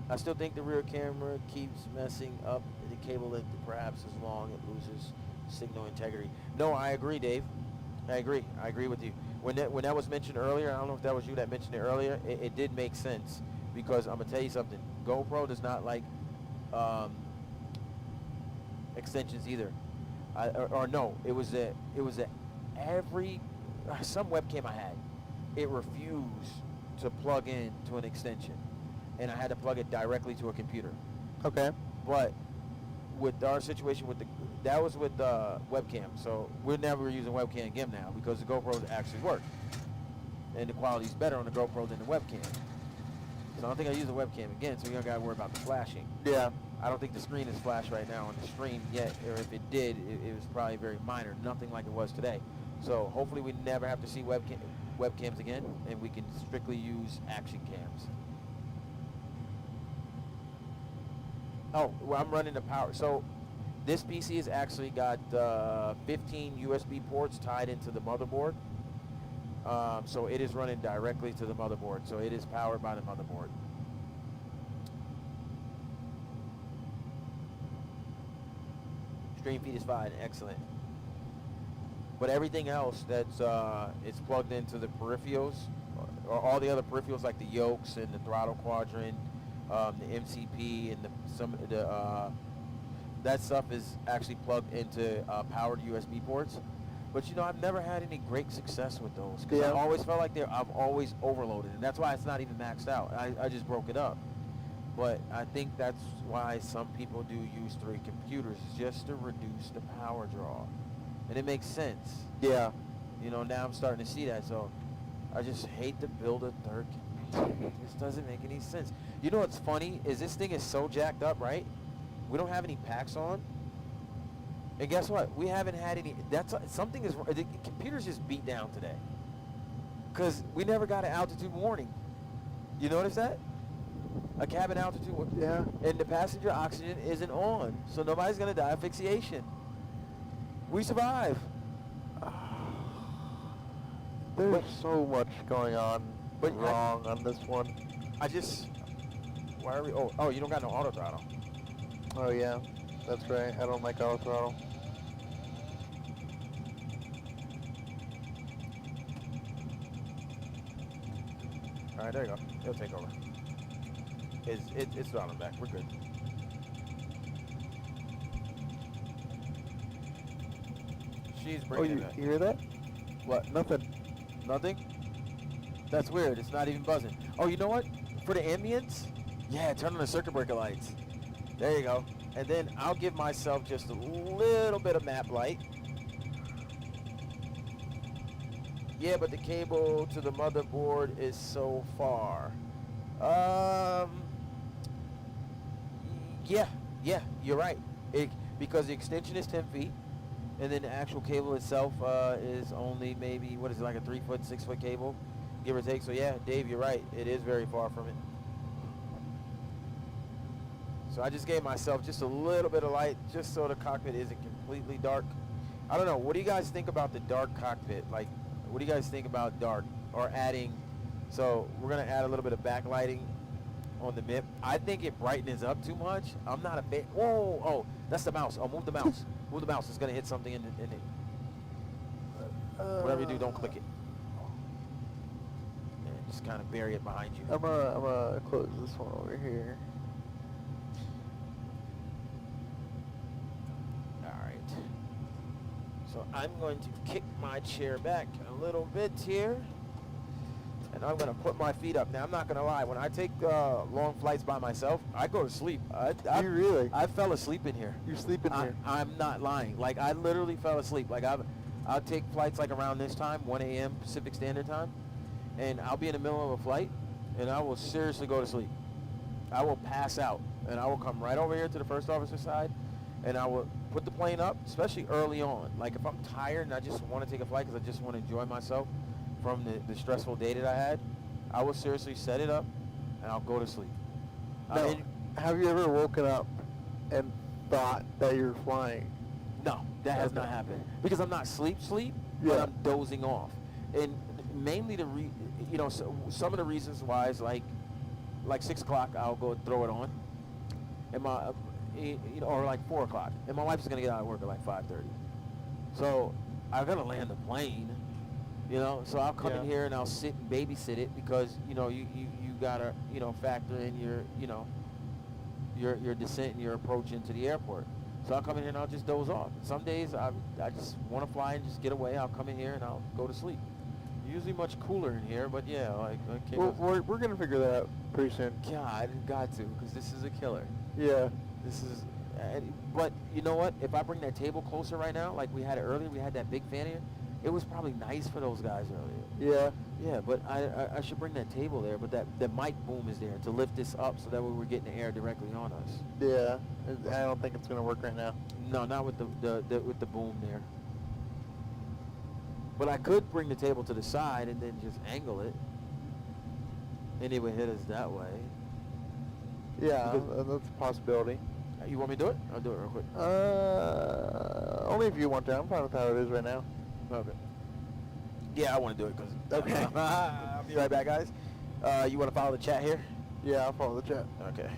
I still think the rear camera keeps messing up the cable length, perhaps as long it loses signal integrity. No, I agree, Dave. I agree with you. When that was mentioned earlier, I don't know if that was you that mentioned it earlier, it did make sense, because I'm gonna tell you something. GoPro does not like extensions either. It was some webcam I had, it refused to plug in to an extension, and I had to plug it directly to a computer. Okay. But with our situation that was with webcam, so we're never using webcam again now, because the GoPros actually work, and the quality's better on the GoPro than the webcam. So I don't think I use the webcam again, so we don't gotta worry about the flashing. Yeah. I don't think the screen is flashed right now on the stream yet, or if it did, it was probably very minor, nothing like it was today. So hopefully we never have to see webcams again, and we can strictly use action cams. Oh, well, I'm running the power. So this PC has actually got 15 USB ports tied into the motherboard. So it is running directly to the motherboard. So it is powered by the motherboard. Stream feed is fine, excellent. But everything else that's it's plugged into the peripherals, or all the other peripherals like the yokes and the throttle quadrant, the MCP and that stuff is actually plugged into powered USB ports. But you know, I've never had any great success with those, because I always felt like I've always overloaded, and that's why it's not even maxed out. I just broke it up. But I think that's why some people do use 3 computers, just to reduce the power draw. And it makes sense. Yeah. You know, now I'm starting to see that, so I just hate to build a 3rd computer. It just doesn't make any sense. You know what's funny is this thing is so jacked up, right? We don't have any packs on. And guess what? We haven't had any. Something is. The computer's just beat down today. Because we never got an altitude warning. You notice that? A cabin altitude warning. Yeah. And the passenger oxygen isn't on, so nobody's gonna die of asphyxiation. We survive. There's so much going on But wrong on this one. Why are we? Oh, you don't got no auto throttle. Oh yeah, that's right. I don't like auto throttle. All right, there you go. It'll take over. It's throttling back. We're good. She's Oh, bringing you it. hear that? What? Nothing. Nothing? That's weird. It's not even buzzing. Oh, you know what? For the ambience, yeah, turn on the circuit breaker lights. There you go. And then I'll give myself just a little bit of map light. Yeah, but the cable to the motherboard is so far. Yeah, you're right. Because the extension is 10 feet, and then the actual cable itself is only maybe, what is it, like a 3 foot, 6 foot cable, give or take. So yeah, Dave, you're right. It is very far from it. So I just gave myself just a little bit of light, just so the cockpit isn't completely dark. I don't know. What do you guys think about the dark cockpit? Like, what do you guys think about dark or adding? So we're gonna add a little bit of backlighting on the MIP. I think it brightens up too much. I'm not a big. Whoa! Oh, that's the mouse. Oh, move the mouse. Move the mouse. It's gonna hit something in it. Whatever you do, don't click it. And just kind of bury it behind you. I'm gonna close this one over here. So I'm going to kick my chair back a little bit here, and I'm going to put my feet up. Now, I'm not going to lie. When I take long flights by myself, I go to sleep. You really? I fell asleep in here. You're sleeping here. I'm not lying. Like, I literally fell asleep. Like, I'll take flights like around this time, 1 a.m. Pacific Standard Time, and I'll be in the middle of a flight, and I will seriously go to sleep. I will pass out, and I will come right over here to the first officer side, and I will put the plane up, especially early on. Like, if I'm tired and I just want to take a flight because I just want to enjoy myself from the stressful day that I had, I will seriously set it up and I'll go to sleep. Now, have you ever woken up and thought that you're flying? No, that has not happened. Because I'm not sleep, but Yeah. I'm dozing off. And mainly some of the reasons why is like 6 o'clock I'll go throw it on, and or like 4 o'clock, and my wife's gonna get out of work at like 5:30, so I gotta land the plane, so I'll come in here and I'll sit and babysit it because you gotta factor in your descent and your approach into the airport. So I'll come in here and I'll just doze off. Some days I just want to fly and just get away. I'll come in here and I'll go to sleep. Usually much cooler in here, but yeah, okay. We're gonna figure that out pretty soon. God, I got to, because this is a killer. Yeah. This is, but you know what? If I bring that table closer right now, like we had it earlier, we had that big fan here. It was probably nice for those guys earlier. Yeah. Yeah, but I should bring that table there. But that mic boom is there to lift this up, so that way we're getting the air directly on us. Yeah. I don't think it's gonna work right now. No, not with the boom there. But I could bring the table to the side and then just angle it, and it would hit us that way. Yeah, that's a possibility. You want me to do it? I'll do it real quick. Only if you want to. I'm fine with how it is right now. Okay. Yeah, I want to do it because. Okay. I'll be right back, guys. You want to follow the chat here? Yeah, I'll follow the chat. Okay.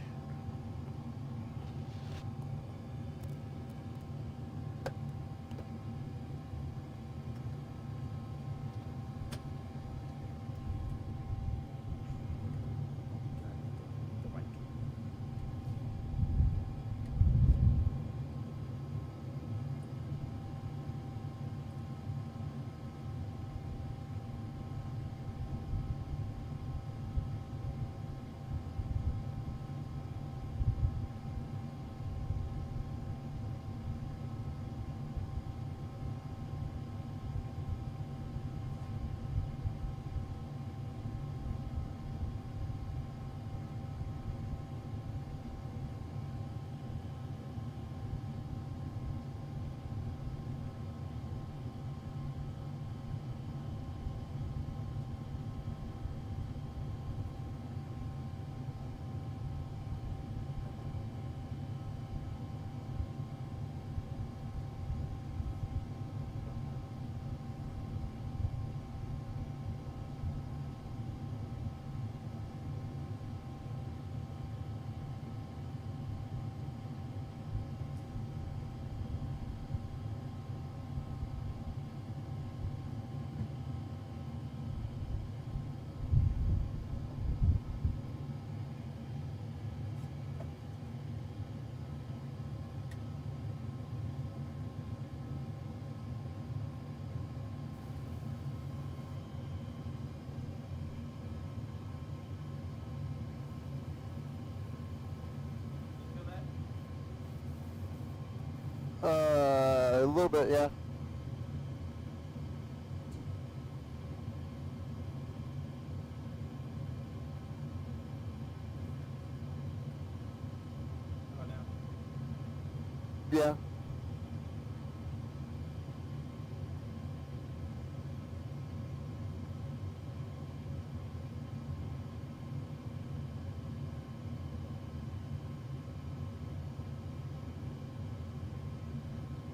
A little bit, yeah. Yeah.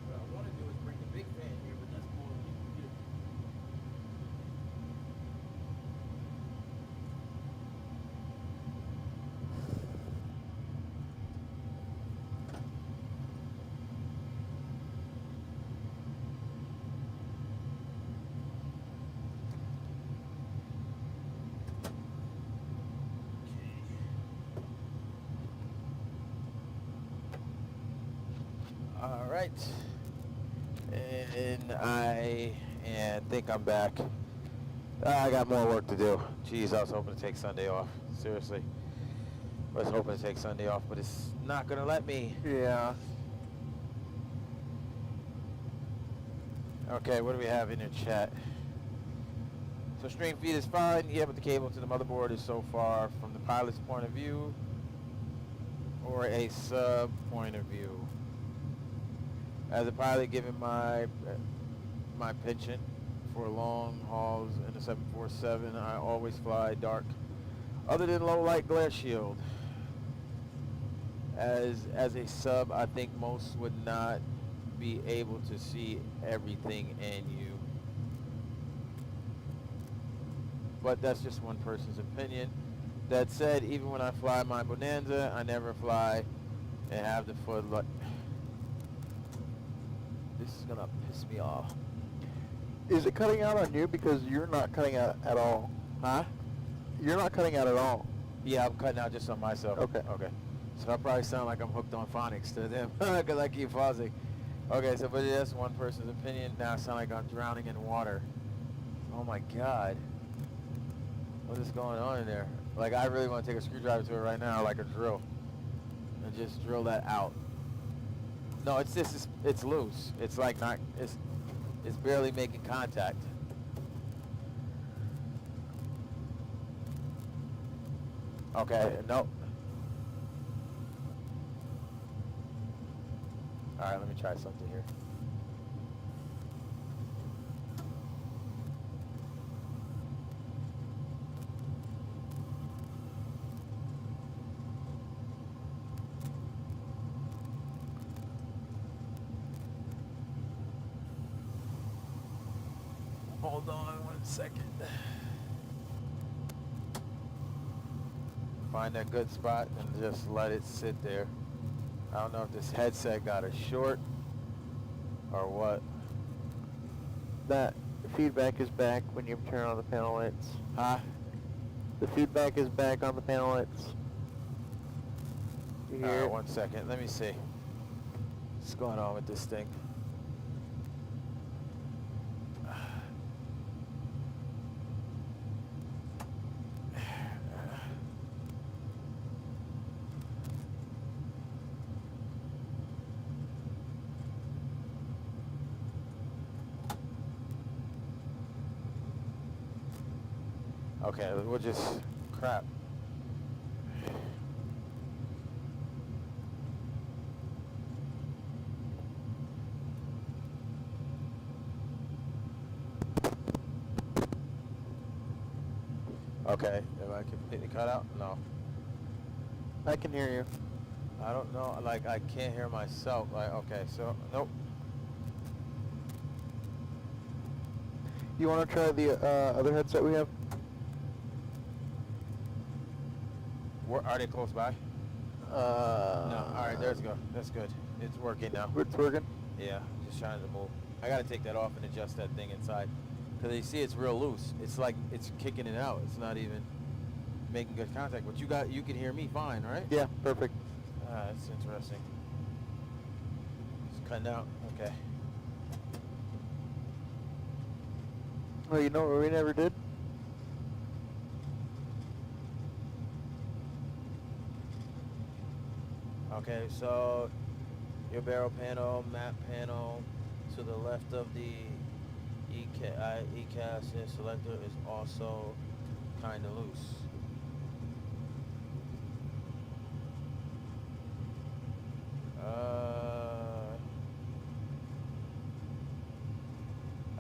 What I want to do is bring the big fan here, but that's more than you can do. All right, and I think I'm back. I got more work to do. Jeez, I was hoping to take Sunday off. Seriously, I was hoping to take Sunday off, but it's not gonna let me. Yeah. Okay, what do we have in your chat? So stream feed is fine, yeah, but the cable to the motherboard is so far from the pilot's point of view or a sub point of view. As a pilot, given my penchant for long hauls in the 747, I always fly dark, other than low light glare shield. As a sub, I think most would not be able to see everything in you. but that's just one person's opinion. That said, even when I fly my Bonanza, I never fly and have the foot look. This is gonna piss me off. Is it cutting out on you? Because you're not cutting out at all. Huh? You're not cutting out at all. Yeah, I'm cutting out just on myself. Okay. Okay. So I probably sound like I'm hooked on phonics to them because I keep pausing. Okay, so but that's one person's opinion. Now I sound like I'm drowning in water. Oh my God. What is going on in there? Like I really want to take a screwdriver to it right now, like a drill, and just drill that out. No, it's loose. It's like not. It's barely making contact. Okay, nope. All right, let me try something here. Hold on 1 second. Find a good spot and just let it sit there. I don't know if this headset got a short or what. That feedback is back when you turn on the panel lights. Huh? The feedback is back on the panel lights. You All hear right, it? 1 second. Let me see. What's going on with this thing? Okay, we'll just crap. Okay, am I completely cut out? No. I can hear you. I don't know, like I can't hear myself. Like, okay, so, nope. You want to try the other headset we have? Are they close by? No, all right, there's go. That's good. It's working now. It's working? Yeah, just trying to move. I gotta take that off and adjust that thing inside. Cause you see it's real loose. It's like it's kicking it out. It's not even making good contact. But you can hear me fine, right? Yeah, perfect. Ah, that's interesting. It's cutting out. Okay. Well, you know what we never did? Okay, so your barrel panel, map panel, to the left of the ECAS selector is also kind of loose.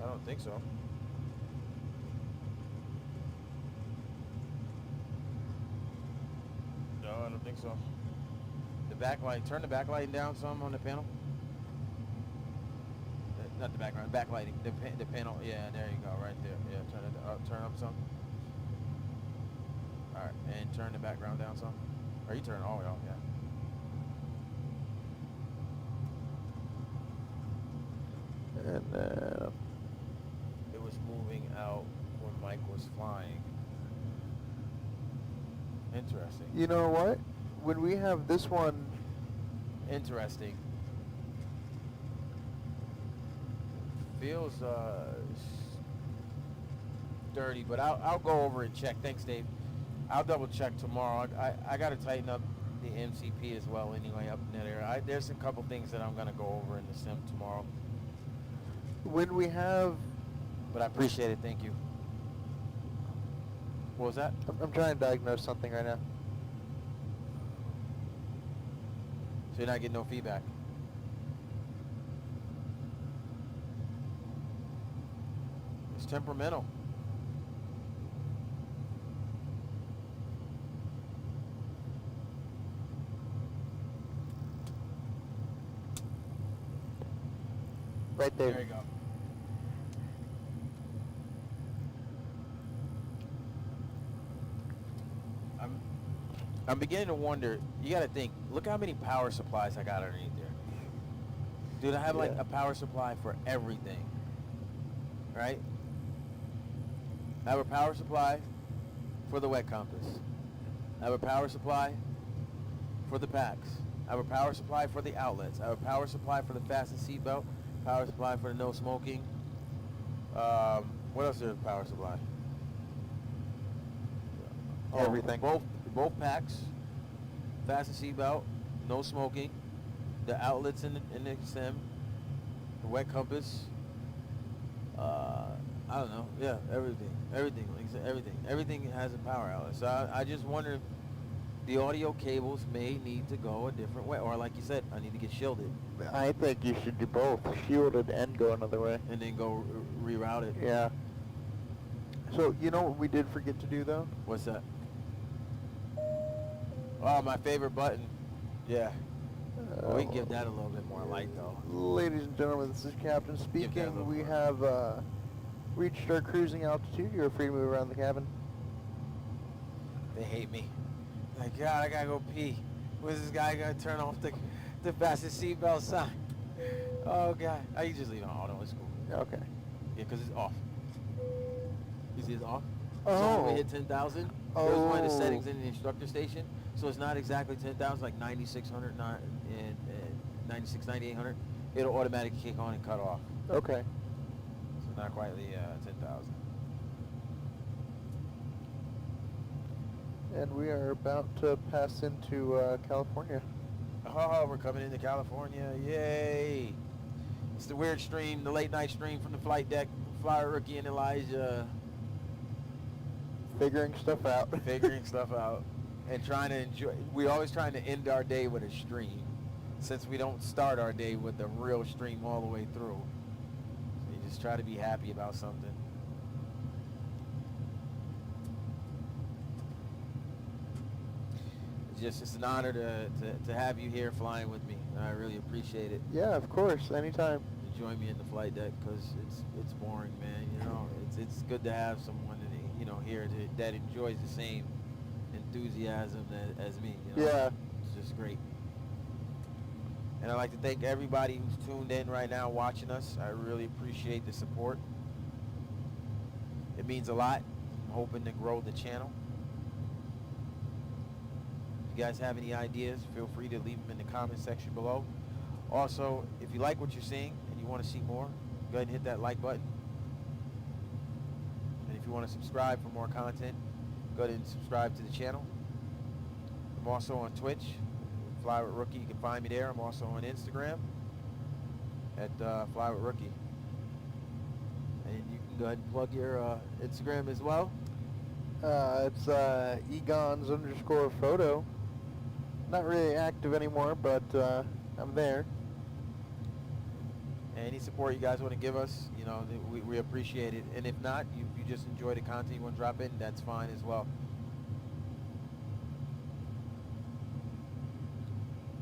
I don't think so. No, I don't think so. The backlight, turn the backlighting down some on the panel. Not the backlight, backlighting. The panel. Yeah, there you go, right there. Yeah, turn up some. All right, and turn the background down some. Or you turn it all the way off, yeah. And It was moving out when Mike was flying. Interesting. you know what? When we have this one, Interesting. Feels dirty, but I'll go over and check. Thanks, Dave. I'll double check tomorrow. I got to tighten up the MCP as well anyway up in that area. There's a couple things that I'm going to go over in the sim tomorrow. when we have, But I appreciate it. Thank you. What was that? I'm trying to diagnose something right now. So you're not getting no feedback? It's temperamental. Right there. There you go. I'm beginning to wonder. You got to think. Look how many power supplies I got underneath there. Dude, I have like Yeah. a power supply for everything. Right? I have a power supply for the wet compass. I have a power supply for the packs. I have a power supply for the outlets. I have a power supply for the fasten seatbelt. Power supply for the no smoking. What else is there? Power supply. Oh, Everything. Both packs. Fasten seatbelt. No smoking. The outlets in the sim. The wet compass. I don't know. Yeah, everything. Everything. Like I said, everything. Everything has a power outlet. So I just wonder if the audio cables may need to go a different way. Or like you said, I need to get shielded. I think you should do both, shielded and go another way. And then go reroute it. Yeah. So, you know what we did forget to do, though? What's that? Oh, my favorite button. Yeah. Well, we can give that a little bit more light, though. Ladies and gentlemen, this is Captain that a speaking. little We more. have reached our cruising altitude. You're free to move around the cabin. They hate me. Like, God, I gotta go pee. When's this guy gonna turn off the fasten seatbelt sign? Oh, God. I just leave it on auto. It's cool. Okay. Yeah, because it's off. You see it's off? Oh. So when we hit 10,000, there's one of the Oh. settings in the instructor station. So it's not exactly 10,000, like 9,600 and 96, 9,800. It'll automatically kick on and cut off. Okay. So not quite the 10,000. And we are about to pass into California. Oh, we're coming into California. Yay. It's the weird stream, the late night stream from the flight deck. FlyWithRookie and Elijah Figuring stuff out. figuring stuff out and trying to enjoy. We're always trying to end our day with a stream, since we don't start our day with the real stream all the way through. So you just try to be happy about something. It's an honor to have you here flying with me. I really appreciate it. Yeah, of course. Anytime. To join me in the flight deck, because it's boring, man. You know, it's good to have someone that, you know, here that enjoys the same enthusiasm as me. You know? Yeah. It's just great. And I'd like to thank everybody who's tuned in right now watching us. I really appreciate the support. It means a lot. I'm hoping to grow the channel. If you guys have any ideas, feel free to leave them in the comment section below. Also, if you like what you're seeing and you want to see more, go ahead and hit that like button. And if you want to subscribe for more content, go ahead and subscribe to the channel. I'm also on Twitch, FlyWithRookie. You can find me there. I'm also on Instagram at FlyWithRookie. And you can go ahead and plug your Instagram as well. It's Egons_photo. Not really active anymore, but I'm there. Any support you guys want to give us, you know, we appreciate it. And if not, you just enjoy the content you want to drop in, that's fine as well.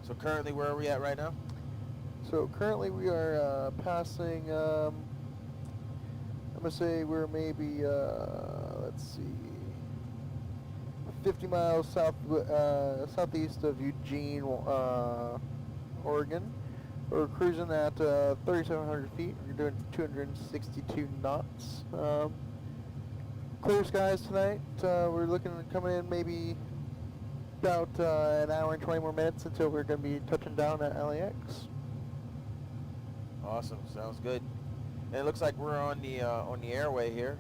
So currently, where are we at right now? So currently we are passing, I'm going to say we're maybe, let's see, 50 miles southeast of Eugene, Oregon. We're cruising at 3,700 feet. We're doing 262 knots. Clear skies tonight. We're looking at coming in maybe about an hour and 20 more minutes until we're going to be touching down at LAX. Awesome, sounds good. And it looks like we're on the airway here,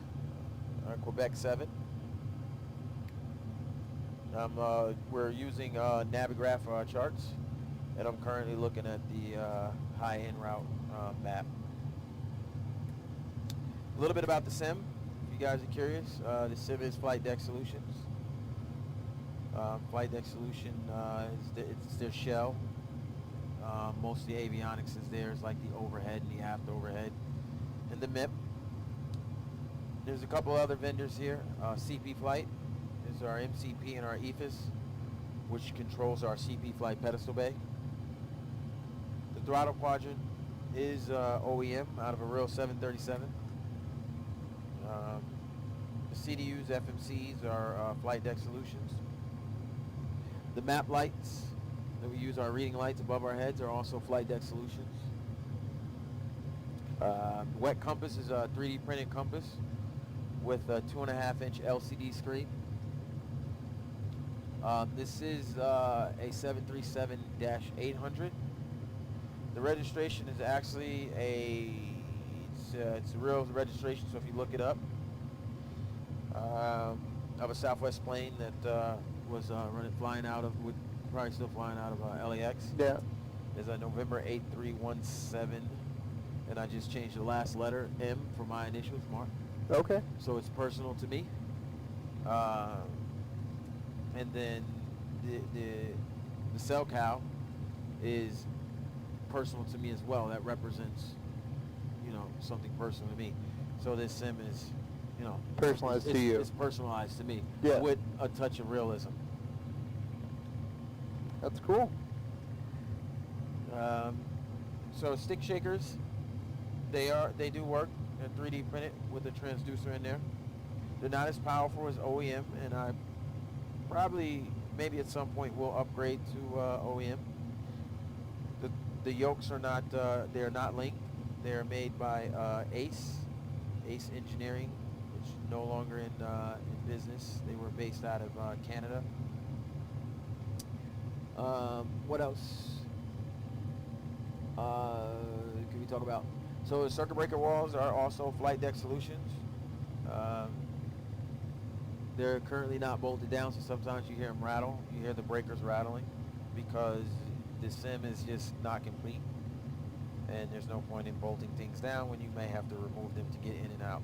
Quebec 7. We're using Navigraph charts, and I'm currently looking at the high en route map. A little bit about the sim, if you guys are curious. The sim is Flight Deck Solutions. Flight Deck Solution it's their shell. Most of the avionics is theirs, like the overhead and the aft overhead, and the MIP. There's a couple other vendors here. CP Flight is our MCP and our EFIS, which controls our CP Flight pedestal bay. The throttle quadrant is OEM out of a real 737. The CDUs, FMCs are Flight Deck Solutions. The map lights that we use, our reading lights above our heads, are also flight deck solutions. Wet compass is a 3D printed compass with a 2.5-inch LCD screen. This is a 737-800. The registration is actually it's a real registration, so if you look it up, of a Southwest plane that was flying out of, probably still flying out of LAX. Yeah. Is a November 8317, and I just changed the last letter, M, for my initials, Mark. Okay. So it's personal to me. And then the cell cow is personal to me as well. That represents, something personal to me. So this sim is, Personalized to you. It's personalized to me. Yeah. With a touch of realism. That's cool. So stick shakers, they do work. They're 3D printed with a transducer in there. They're not as powerful as OEM, and I probably, maybe at some point, will upgrade to OEM. The yokes are not, they're not linked. They're made by Ace Engineering, which is no longer in business. They were based out of Canada. What else can we talk about? So the circuit breaker walls are also flight deck solutions. They're currently not bolted down, so sometimes you hear them rattle. You hear the breakers rattling because the sim is just not complete, and there's no point in bolting things down when you may have to remove them to get in and out.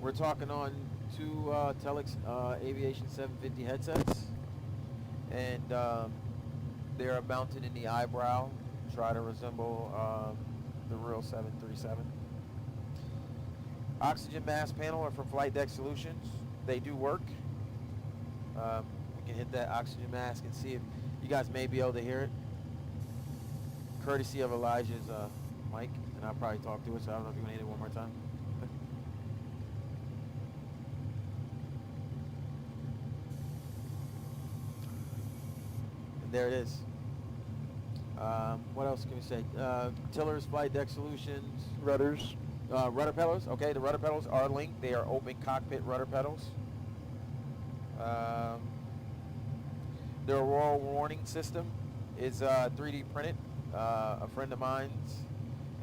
We're talking on two Telex Aviation 750 headsets, and they are mounted in the eyebrow, try to resemble the real 737. Oxygen mask panel are from Flight Deck Solutions. They do work. We can hit that oxygen mask and see if you guys may be able to hear it. Courtesy of Elijah's mic, and I'll probably talk to it, so I don't know if you want to hit it one more time. And there it is. What else can we say? Tillers, Flight Deck Solutions. Rudders. Rudder pedals. Okay, the rudder pedals are linked. They are open cockpit rudder pedals. Their Aurora warning system is 3D printed. A friend of mine's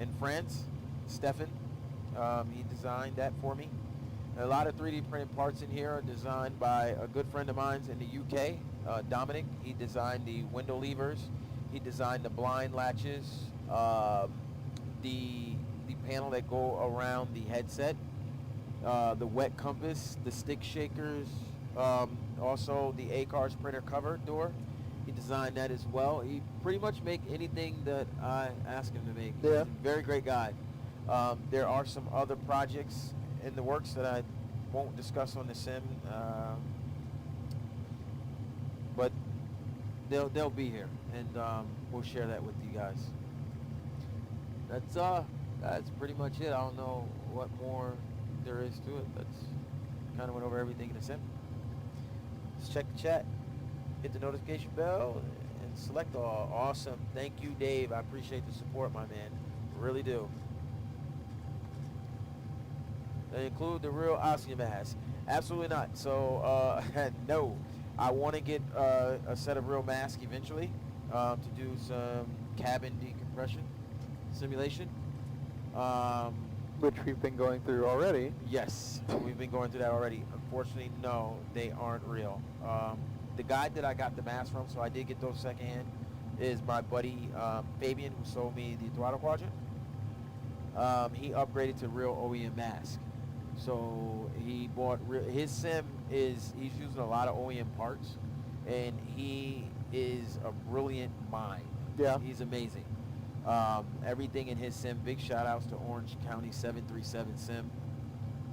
in France, Stefan, he designed that for me. And a lot of 3D printed parts in here are designed by a good friend of mine's in the UK, Dominic. He designed the window levers. He designed the blind latches, the panel that go around the headset, the wet compass, the stick shakers, also the A-Cars printer cover door. He designed that as well. He pretty much make anything that I ask him to make. Yeah. He's a very great guy. There are some other projects in the works that I won't discuss on the sim, but they'll be here, and we'll share that with you guys. That's pretty much it. I don't know what more there is to it. That's kind of went over everything in the sim. Let's check the chat, hit the notification bell, and select all. Awesome. Thank you, Dave. I appreciate the support, my man. Really do. They include the real oxygen mask. Absolutely not. So, no. I want to get a set of real masks eventually to do some cabin decompression simulation. Which we've been going through already. Yes, we've been going through that already. Unfortunately, no, they aren't real. The guy that I got the mask from, so I did get those secondhand, is my buddy Fabian, who sold me the Throttle Quadrant. He upgraded to real OEM mask. So he bought his sim he's using a lot of OEM parts, and he is a brilliant mind. Yeah. He's amazing. Everything in his sim, big shout outs to Orange County 737 sim.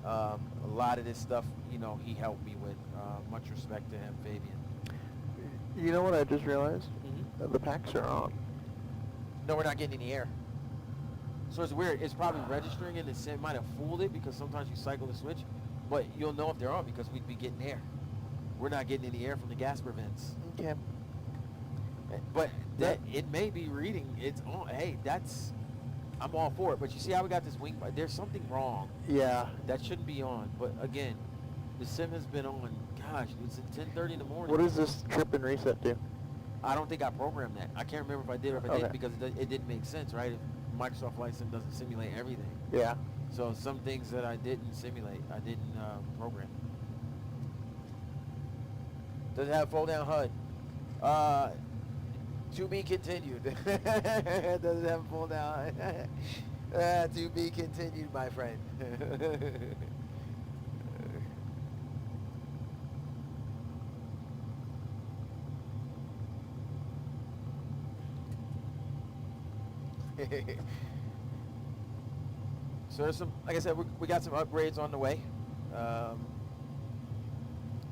A lot of this stuff, he helped me with. Much respect to him, Fabian. You know what I just realized? Mm-hmm. The packs are on. No, we're not getting any air. So it's weird. It's probably registering in the sim. Might have fooled it because sometimes you cycle the switch, but you'll know if they're on because we'd be getting air. we're not getting any air from the gas vents. Okay. But that it may be reading. It's on. Hey, I'm all for it. But you see how we got this wing? There's something wrong. Yeah. That shouldn't be on. But again, the sim has been on. Gosh, it's at 10:30 in the morning. What does this trip and reset do? I don't think I programmed that. I can't remember if I did or if I Okay. didn't because it didn't make sense, right? If Microsoft Flight Sim doesn't simulate everything. Yeah. So some things that I didn't simulate, I didn't program. Does it have fold down HUD? To be continued. Does it have a fold down? To be continued, my friend. So there's some, like I said, we got some upgrades on the way,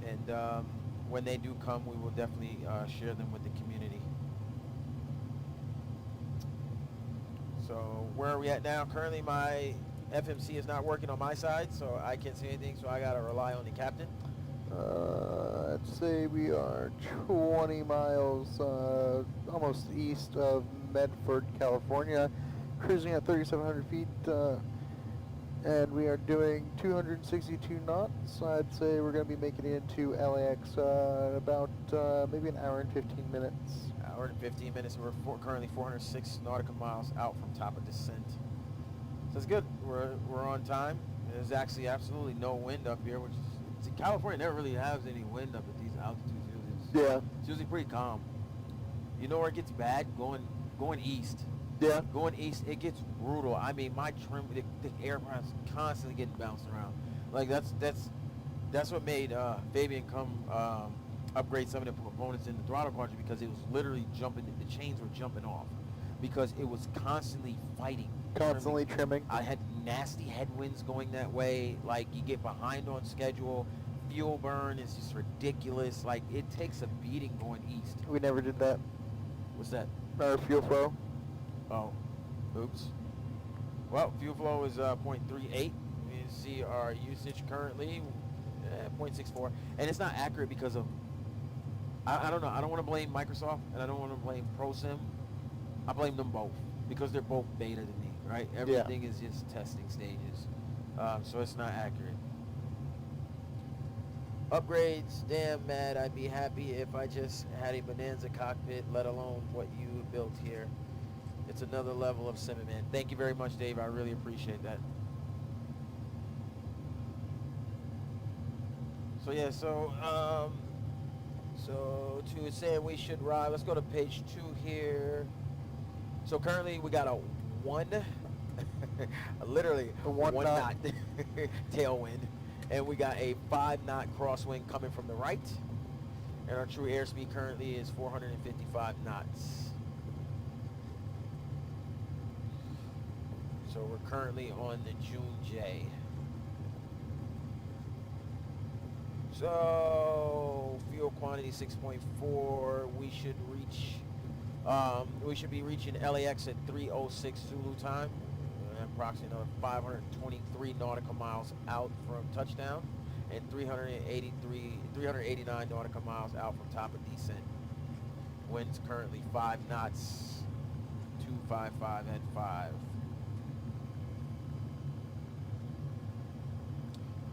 and when they do come, we will definitely share them with the community. So where are we at now? Currently, my FMC is not working on my side, so I can't see anything. So I gotta rely on the captain. I'd say we are 20 miles almost east of Medford, California, cruising at 3,700 feet, and we are doing 262 knots. I'd say we're going to be making it into LAX in about maybe an hour and 15 minutes. Hour and 15 minutes. We're currently 406 nautical miles out from top of descent. So it's good. We're on time. There's actually absolutely no wind up here, which is California never really has any wind up at these altitudes. Yeah. It's usually pretty calm. You know where it gets bad? Going east. Yeah. Going east, it gets brutal. I mean, my trim, the airplane's constantly getting bounced around. Like that's what made Fabian come upgrade some of the components in the throttle quadrant, because it was literally jumping. The chains were jumping off because it was constantly fighting. Constantly trimming. I had nasty headwinds going that way. Like, you get behind on schedule. Fuel burn is just ridiculous. Like, it takes a beating going east. We never did that. What's that? Our fuel flow. Oh, oops. Well, fuel flow is 0.38. You see our usage currently, 0.64. And it's not accurate because of, I don't know. I don't want to blame Microsoft, and I don't want to blame ProSim. I blame them both because they're both beta to me, right? Everything is just testing stages. So it's not accurate. Upgrades, damn mad. I'd be happy if I just had a Bonanza cockpit, let alone what you built here. It's another level of sim, man. Thank you very much, Dave. I really appreciate that. So yeah, so to saying we should ride. Let's go to page 2 here. So currently we got a 1, literally A one knot. tailwind, and we got a 5-knot crosswind coming from the right, and our true airspeed currently is 455 knots. So we're currently on the June J. So fuel quantity 6.4. We should reach. We should be reaching LAX at 3:06 Zulu time, approximately another 523 nautical miles out from touchdown, and 389 nautical miles out from top of descent. Winds currently 5 knots, 255 at 5.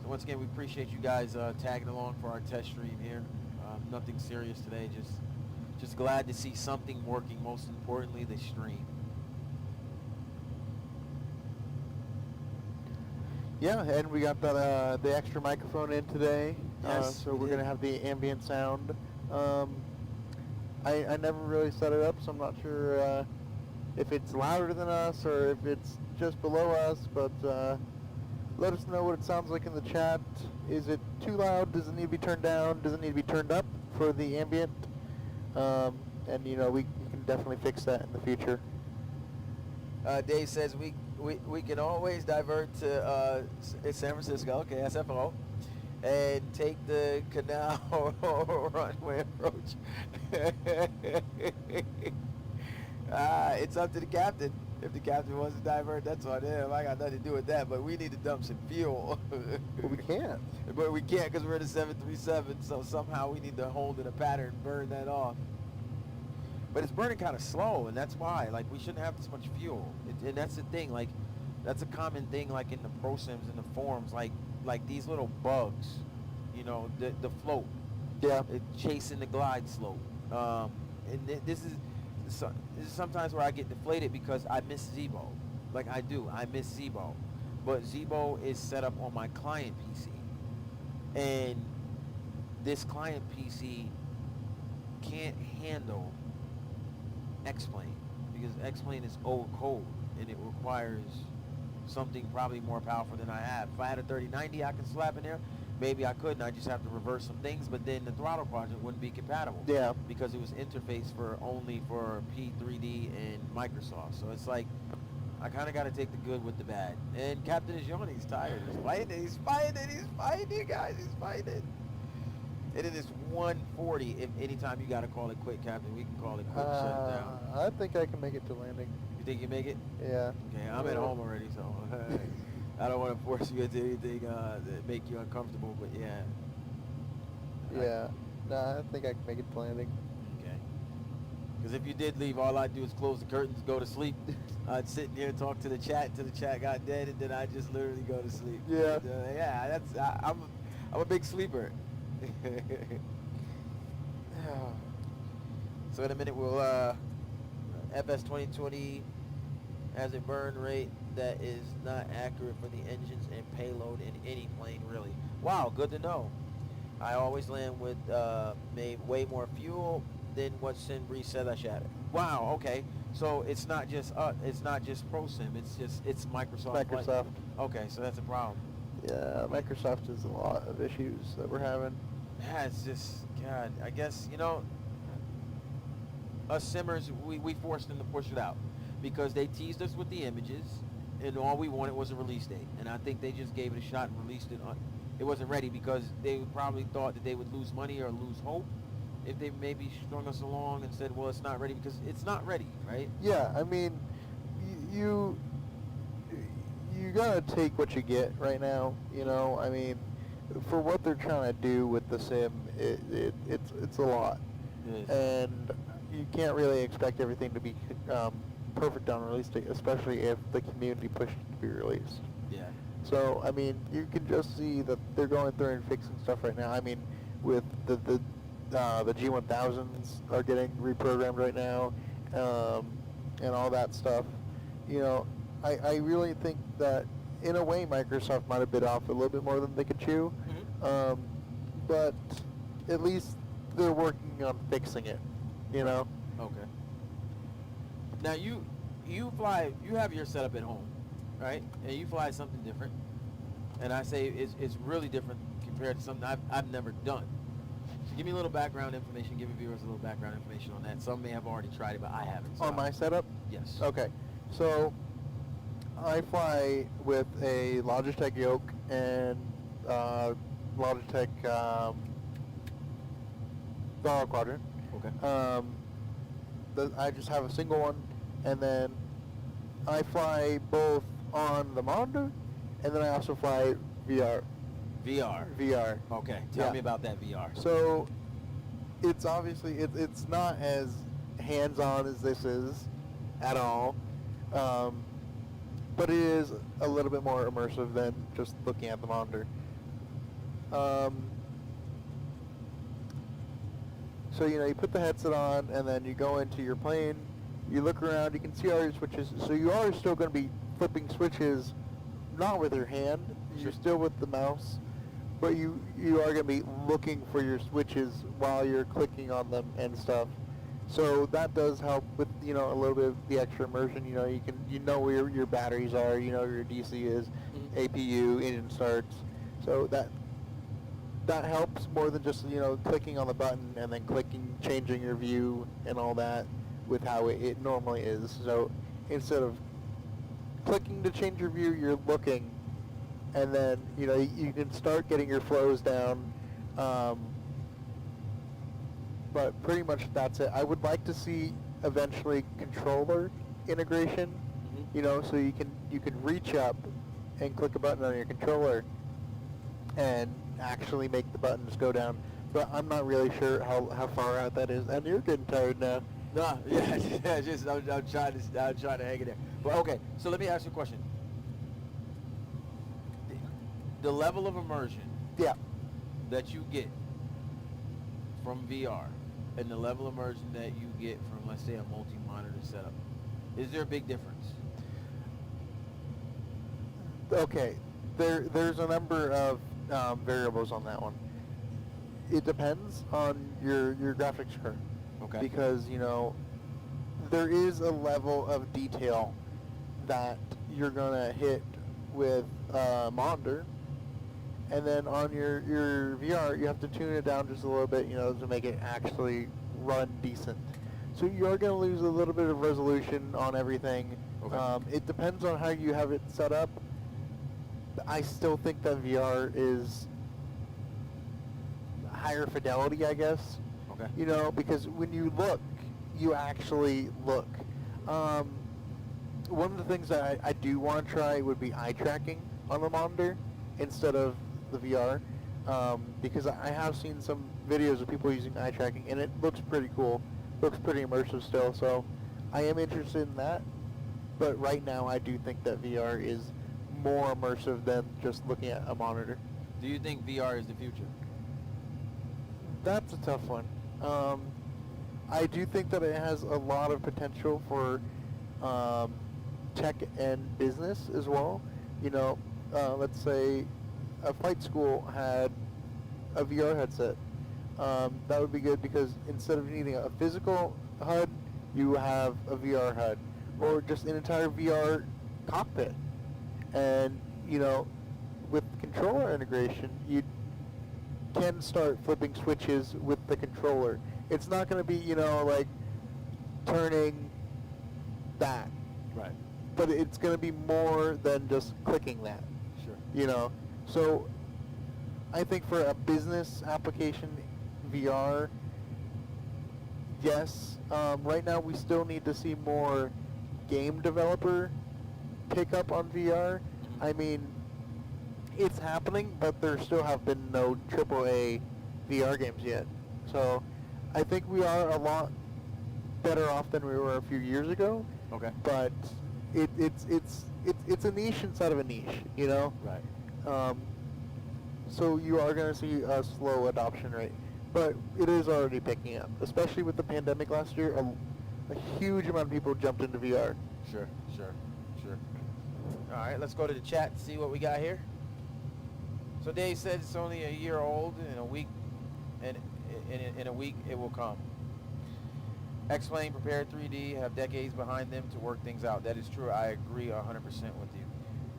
So once again, we appreciate you guys tagging along for our test stream here. Nothing serious today, just glad to see something working, most importantly, the stream. Yeah, and we got that the extra microphone in today. Yes, so we we're did. going to have the ambient sound. I never really set it up, so I'm not sure if it's louder than us or if it's just below us, but let us know what it sounds like in the chat. Is it too loud? Does it need to be turned down? Does it need to be turned up for the ambient? And you know, we can definitely fix that in the future. Dave says we can always divert to San Francisco, okay, SFO, and take the canal runway approach. It's up to the captain. If the captain wants to divert, that's on him. I got nothing to do with that. But we need to dump some fuel. Well, we can't. But we can't because we're in a 737. So somehow we need to hold in a pattern and burn that off. But it's burning kind of slow, and that's why. Like, we shouldn't have this much fuel. And that's the thing. Like, that's a common thing. Like in the pro sims and the forums. Like these little bugs. You know, the float. Yeah. Chasing the glide slope. This is sometimes where I get deflated because I miss Zebo. Like I do. I miss Zebo. But Zebo is set up on my client PC. And this client PC can't handle X-Plane because X-Plane is old code and it requires something probably more powerful than I have. If I had a 3090 I can slap in there, maybe I could, and I just have to reverse some things, but then the throttle quadrant wouldn't be compatible. Yeah. Because it was interfaced only for P3D and Microsoft. So it's like, I kind of got to take the good with the bad. And Captain is yawning. He's tired. He's fighting, guys. He's fighting. And it is 1:40. If anytime you got to call it quit, Captain, we can call it quit. Shut down. I think I can make it to landing. You think you make it? Yeah. Okay, I'm at home already, so I don't want to force you into anything that make you uncomfortable, but yeah. Yeah. Nah, I think I can make it to landing. Okay. Because if you did leave, all I'd do is close the curtains, go to sleep. I'd sit in here and talk to the chat until the chat got dead, and then I'd just literally go to sleep. Yeah. Yeah, I'm a big sleeper. So in a minute we'll FS 2020 has a burn rate that is not accurate for the engines and payload in any plane really. Wow, good to know. I always land with way more fuel than what SimBreeze said I should. Wow, okay. So it's not just ProSim, it's Microsoft. Microsoft. Okay, so that's a problem. Yeah, Microsoft has a lot of issues that we're having. Yeah, it's just, God, I guess, you know, us simmers, we forced them to push it out because they teased us with the images and all we wanted was a release date. And I think they just gave it a shot and released it. It wasn't ready because they probably thought that they would lose money or lose hope if they maybe strung us along and said, well, it's not ready, because it's not ready, right? Yeah, I mean, you gotta take what you get right now, you know. I mean, for what they're trying to do with the sim, it's a lot. It is. And you can't really expect everything to be perfect on release date, especially if the community pushed it to be released. Yeah. So, I mean, you can just see that they're going through and fixing stuff right now. I mean, with the G1000s are getting reprogrammed right now, and all that stuff. You know, I really think that in a way Microsoft might have bit off a little bit more than they could chew, but at least they're working on fixing it. You know. Okay. Now you have your setup at home, right? And you fly something different. And I say it's really different compared to something I've never done. So give me a little background information. Give the viewers a little background information on that. Some may have already tried it, but I haven't. So On my setup? Yes. Okay. So I fly with a Logitech yoke and Logitech throttle quadrant. Okay. I just have a single one, and then I fly both on the monitor, and then I also fly VR. VR. Okay. Tell me about that VR. So it's obviously it's not as hands-on as this is at all, but it is a little bit more immersive than just looking at the monitor. So, you know, you put the headset on, and then you go into your plane, you look around, you can see all your switches. So you are still going to be flipping switches, not with your hand, you're still with the mouse, but you are going to be looking for your switches while you're clicking on them and stuff. So that does help with, you know, a little bit of the extra immersion. You know, you know where your batteries are, you know where your DC is, APU, engine starts. So that helps more than just, you know, clicking on the button and then changing your view and all that with how it normally is. So instead of clicking to change your view, you're looking, and then, you know, you can start getting your flows down. But pretty much that's it. I would like to see eventually controller integration. Mhm. You know, so you can reach up and click a button on your controller and actually make the buttons go down. But I'm not really sure how far out that is. And you're getting tired now. No, yeah, yeah, just I'm trying to hang in there. But okay, so let me ask you a question. The level of immersion Yeah. that you get from VR and the level of immersion that you get from, let's say, a multi-monitor setup, is there a big difference? Okay. There's a number of variables on that one. It depends on your graphics card. Okay. Because, you know, there is a level of detail that you're going to hit with monitor. And then on your VR, you have to tune it down just a little bit, you know, to make it actually run decent. So you're going to lose a little bit of resolution on everything. Okay. It depends on how you have it set up. I still think that VR is higher fidelity, I guess. Okay. You know, because when you look, you actually look. One of the things that I do want to try would be eye tracking on the monitor instead of the VR, because I have seen some videos of people using eye tracking, and it looks pretty cool. Looks pretty immersive still, so I am interested in that. But right now, I do think that VR is more immersive than just looking at a monitor. Do you think VR is the future? That's a tough one. I do think that it has a lot of potential for tech and business as well. You know, let's say a flight school had a VR headset. That would be good because instead of needing a physical HUD, you have a VR HUD or just an entire VR cockpit. And, you know, with controller integration, you can start flipping switches with the controller. It's not going to be, you know, like turning that. Right. But it's going to be more than just clicking that. Sure. You know, so I think for a business application, VR, yes. Right now we still need to see more game developer pick up on VR. Mhm. I mean, it's happening, but there still have been no AAA VR games yet. So I think we are a lot better off than we were a few years ago. Okay. But it's a niche inside of a niche, you know? Right. So you are going to see a slow adoption rate. But it is already picking up, especially with the pandemic last year. A huge amount of people jumped into VR. Sure. All right, let's go to the chat and see what we got here. So Dave says it's only a year old. In a week, and in a week it will come. Explain, Prepared 3D have decades behind them to work things out. That is true. I agree 100% with you.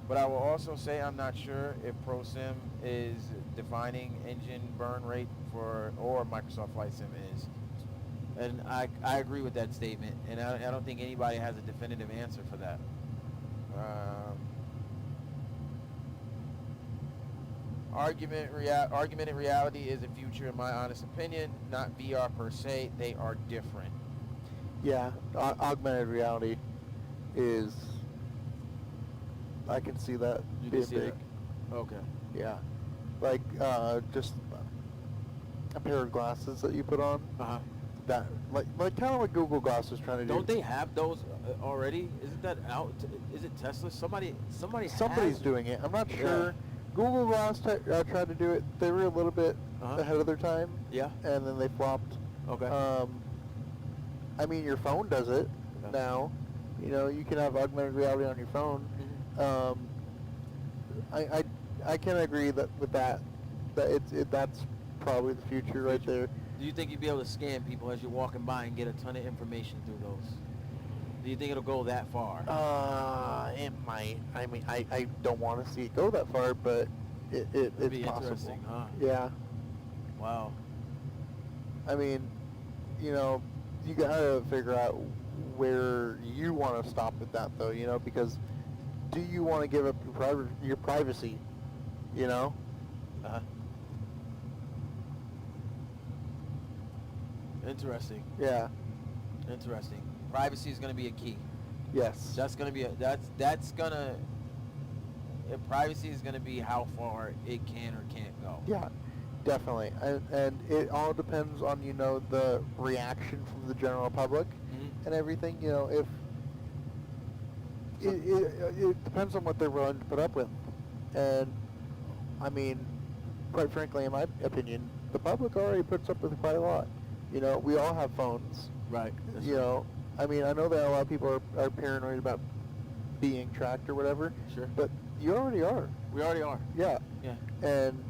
But I will also say I'm not sure if ProSim is defining engine burn rate or Microsoft Flight Sim is. And I agree with that statement, and I don't think anybody has a definitive answer for that. Augmented reality is the future, in my honest opinion. Not VR per se. They are different. Yeah, augmented reality is. I can see that You being can see big. that? Okay. Yeah, like just a pair of glasses that you put on. Uh-huh. That like kind of what Google Glass is trying to do. Don't they have those already? Isn't that out? Is it Tesla? Somebody's Somebody's doing it. I'm not sure. Google Glass tried to do it. They were a little bit ahead of their time. Yeah. And then they flopped. Okay. I mean, your phone does it now. You know, you can have augmented reality on your phone. Mhm. I can agree with that that's probably the future right there. Do you think you'd be able to scan people as you're walking by and get a ton of information through those? Do you think it'll go that far? It might. I mean, I don't want to see it go that far, but It'd it's be possible. interesting, huh? Yeah. Wow. I mean, you know, you gotta figure out where you want to stop with that, though. You know, because do you want to give up your privacy? You know. Uh-huh. Interesting. Yeah. Interesting. privacy is going to be a key. Yes. That's going to be privacy is going to be how far it can or can't go. Yeah, definitely. And it all depends on, the reaction from the general public and everything. If it depends on what they're willing to put up with. And, I mean, quite frankly, in my opinion, the public already puts up with quite a lot. We all have phones. Right. That's You right. know, I mean, I know that a lot of people are paranoid about being tracked or whatever. Sure. But you already are. We already are. Yeah. Yeah. And,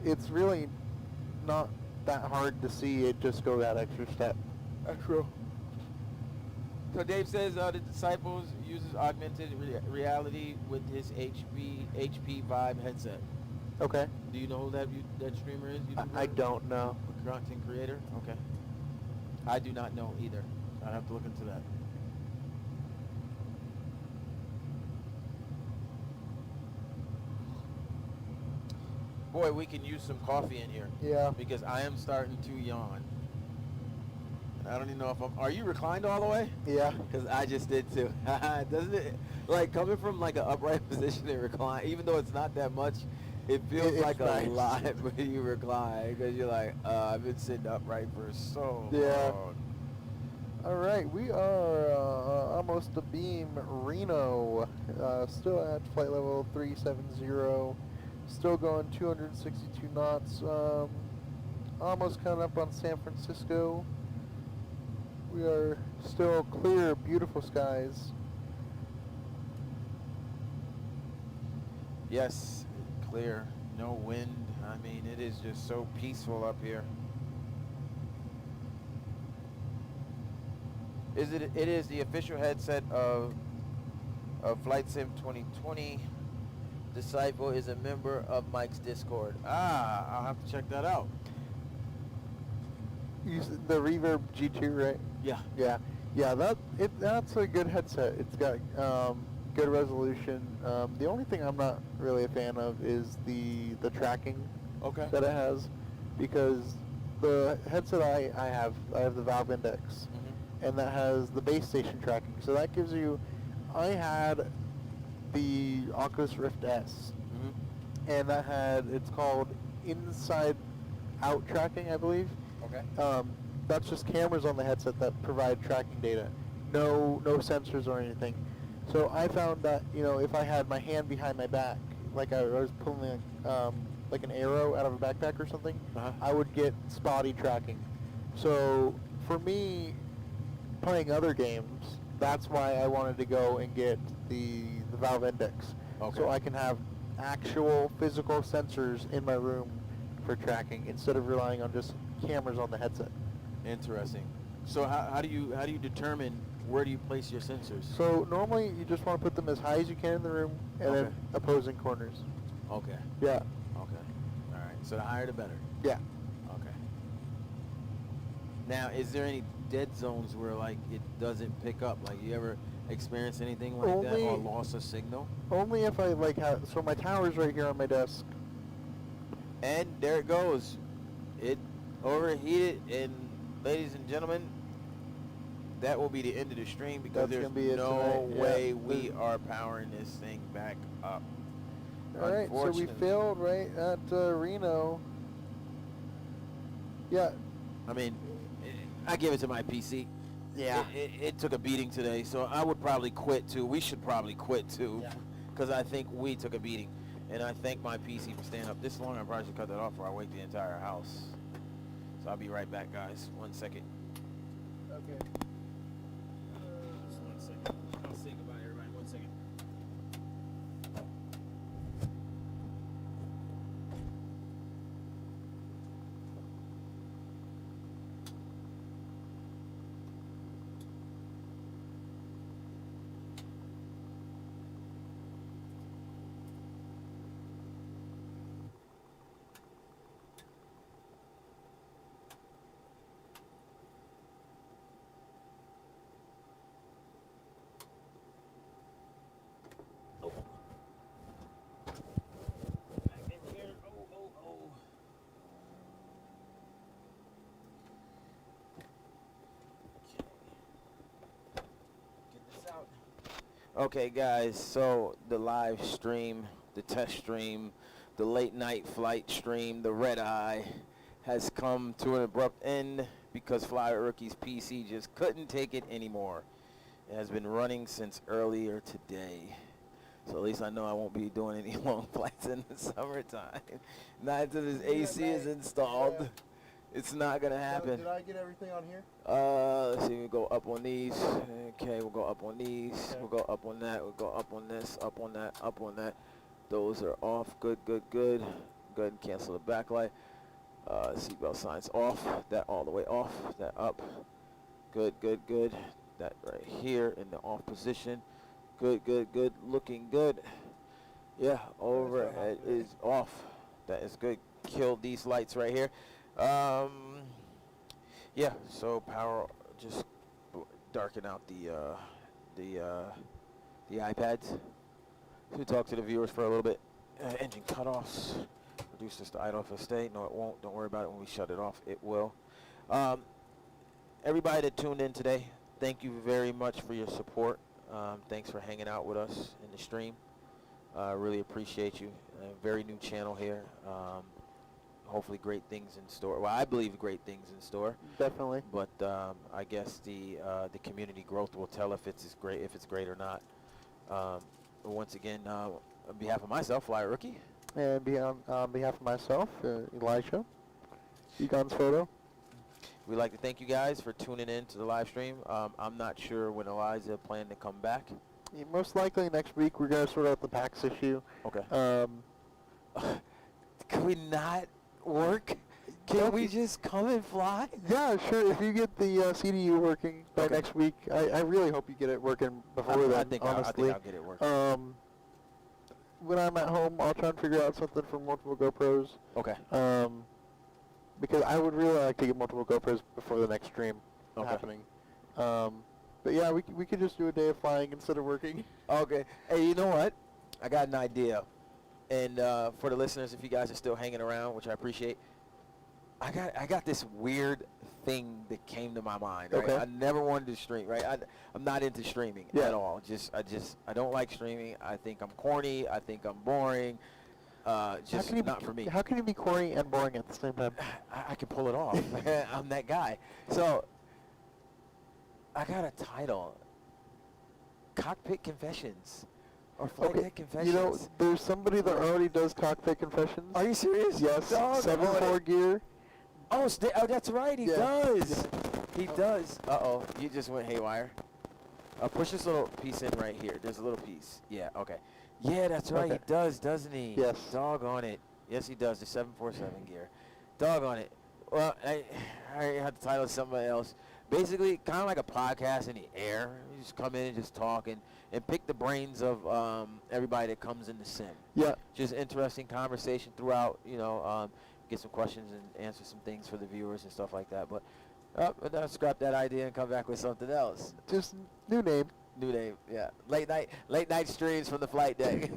it's really not that hard to see it just go that extra step. That's true. So Dave says the Disciples uses augmented reality with his HP Vive headset. Okay. Do you know who that streamer is? I don't know. Content creator? Okay. I do not know either. I'd have to look into that. Boy, we can use some coffee in here. Yeah. Because I am starting to yawn. I don't even know if are you reclined all the way? Yeah. Because I just did too. Doesn't it, like coming from like an upright position and recline, even though it's not that much, it feels It's like nice. a lot when you recline because you're like, I've been sitting upright for so Yeah. long. All right, we are almost to Beam Reno, still at flight level 370, still going 262 knots, almost coming up on San Francisco. We are still clear, beautiful skies. Yes, clear, no wind. I mean, it is just so peaceful up here. It is the official headset of Flight Sim 2020. Disciple is a member of Mike's Discord. I'll have to check that out. The Reverb G2, right? Yeah. Yeah. That's a good headset. It's got good resolution. The only thing I'm not really a fan of is the tracking Okay. that it has, because the headset I have the Valve Index, and that has the base station tracking. So that gives you. I had the Oculus Rift S, and that had, it's called inside out tracking, I believe. Okay. That's just cameras on the headset that provide tracking data. No sensors or anything. So I found that, if I had my hand behind my back, like I was pulling like an arrow out of a backpack or something, I would get spotty tracking. So for me, playing other games, that's why I wanted to go and get the Valve Index. Okay. So I can have actual physical sensors in my room for tracking instead of relying on just cameras on the headset. Interesting. So how do you determine where do you place your sensors? So normally you just want to put them as high as you can in the room, and then opposing corners. Okay. Yeah. Okay. All right. So the higher the better. Yeah. Okay. Now, is there any dead zones where like it doesn't pick up? Like you ever experience anything like that or loss of signal? Only if I have. So my tower's right here on my desk. And there it goes. It overheated, and ladies and gentlemen, that will be the end of the stream because That's gonna be there's it no tonight. way Yeah. we are powering this thing back up. All right, so we failed right at Reno. Yeah. I mean, I give it to my PC. Yeah. It took a beating today, so I would probably quit too. We should probably quit too, because I think we took a beating. And I thank my PC for staying up this long. I probably should cut that off before I wake the entire house. So I'll be right back, guys. 1 second. Okay. Just 1 second. I'll say goodbye, everybody. 1 second. Okay, guys, so the live stream, the test stream, the late night flight stream, the red eye has come to an abrupt end because FlyWithRookie's PC just couldn't take it anymore. It has been running since earlier today. So at least I know I won't be doing any long flights in the summertime. Not until this AC is installed. Yeah. It's not going to happen. Did I get everything on here? Let's see, we'll go up on these. Okay, we'll go up on these. Okay. We'll go up on that. We'll go up on this, up on that, up on that. Those are off. Good, good, good. Go ahead and cancel the backlight. Seatbelt signs off. That all the way off. That up. Good, good, good. That right here in the off position. Good, good, good. Looking good. Yeah, overhead is off. That is good. Kill these lights right here. Yeah, so power, just darken out the iPads. So we talk to the viewers for a little bit. Engine cutoffs. Reduce this to idle for stay. No, it won't. Don't worry about it when we shut it off. It will. Everybody that tuned in today, thank you very much for your support. Thanks for hanging out with us in the stream. Really appreciate you. Very new channel here. Hopefully great things in store. Well, I believe great things in store. Definitely. But I guess the community growth will tell if it's great or not. Once again, on behalf of myself, FlyWithRookie. And on behalf of myself, Elisha, Egon's Photo. We'd like to thank you guys for tuning in to the live stream. I'm not sure when Eliza planned to come back. Yeah, most likely next week we're going to sort out the PAX issue. Okay. Can we not work? Can we just come and fly? Yeah, sure. If you get the CDU working by Okay. next week, I really hope you get it working before then, I think honestly. I'll get it working. When I'm at home, I'll try and figure out something for multiple GoPros. Okay. Because I would really like to get multiple GoPros before the next stream Okay. happening. But yeah, we could just do a day of flying instead of working. Okay. Hey, you know what? I got an idea. And for the listeners, if you guys are still hanging around, which I appreciate, I got this weird thing that came to my mind. Right? Okay. I never wanted to stream. Right? I'm not into streaming at all. I don't like streaming. I think I'm corny. I think I'm boring. Just not for me. How can you be corny and boring at the same time? I can pull it off. I'm that guy. So I got a title: Cockpit Confessions. Or Flight Deck Confessions. You know, there's somebody that already does cockpit confessions. Are you serious? Yes. Dog, 7-4 gear. Oh, that's right. He Yeah. does. He does. Uh-oh. You just went haywire. Push this little piece in right here. There's a little piece. Yeah, okay. Yeah, that's right. Okay. He does, doesn't he? Yes. Dog on it. Yes, he does. The 747 gear. Dog on it. Well, I had to title it something else. Basically, kind of like a podcast in the air. You just come in and just talk and pick the brains of everybody that comes in the sim. Yeah. Just interesting conversation throughout, get some questions and answer some things for the viewers and stuff like that. But I'll scrap that idea and come back with something else. Just new name. New name, yeah. Late night streams from the flight deck.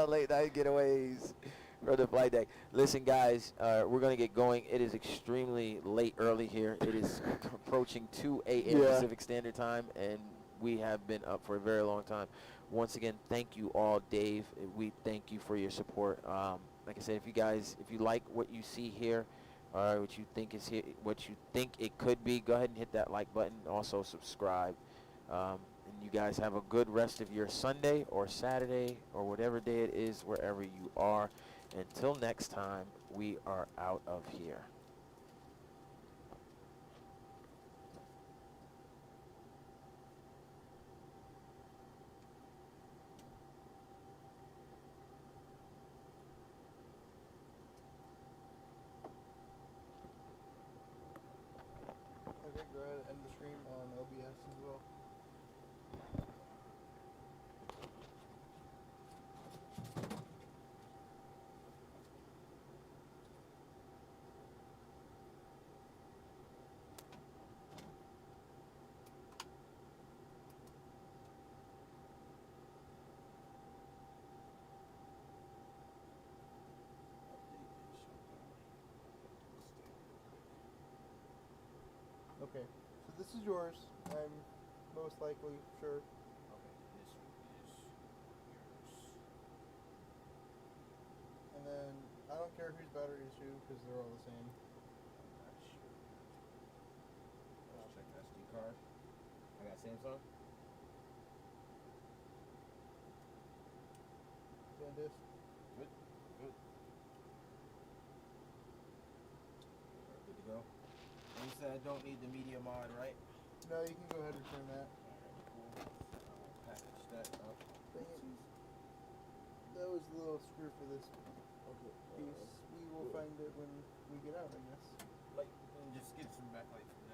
Late night getaways from the flight deck. Listen, guys, we're going to get going. It is extremely late early here. It is approaching 2 a.m. Yeah. Pacific Standard Time, and we have been up for a very long time. Once again, thank you all, Dave. We thank you for your support. Like I said, if you like what you see here, what you think is here, what you think it could be, go ahead and hit that like button. Also subscribe. And you guys have a good rest of your Sunday or Saturday or whatever day it is, wherever you are. Until next time, we are out of here. Okay, go ahead and end the stream on OBS as well. Okay, so this is yours. I'm most likely sure. Okay, this two because they're all the same. Not sure. Let's check the SD card. I got Samsung. SanDisk. Good. Good. Alright, good to go. And you said I don't need the media mod, right? No, you can go ahead and turn that. Alright, cool. I will package that up. Dang it. That was the little screw for this Okay. piece. We will find it when we get out, I guess. Light, and just get some backlight for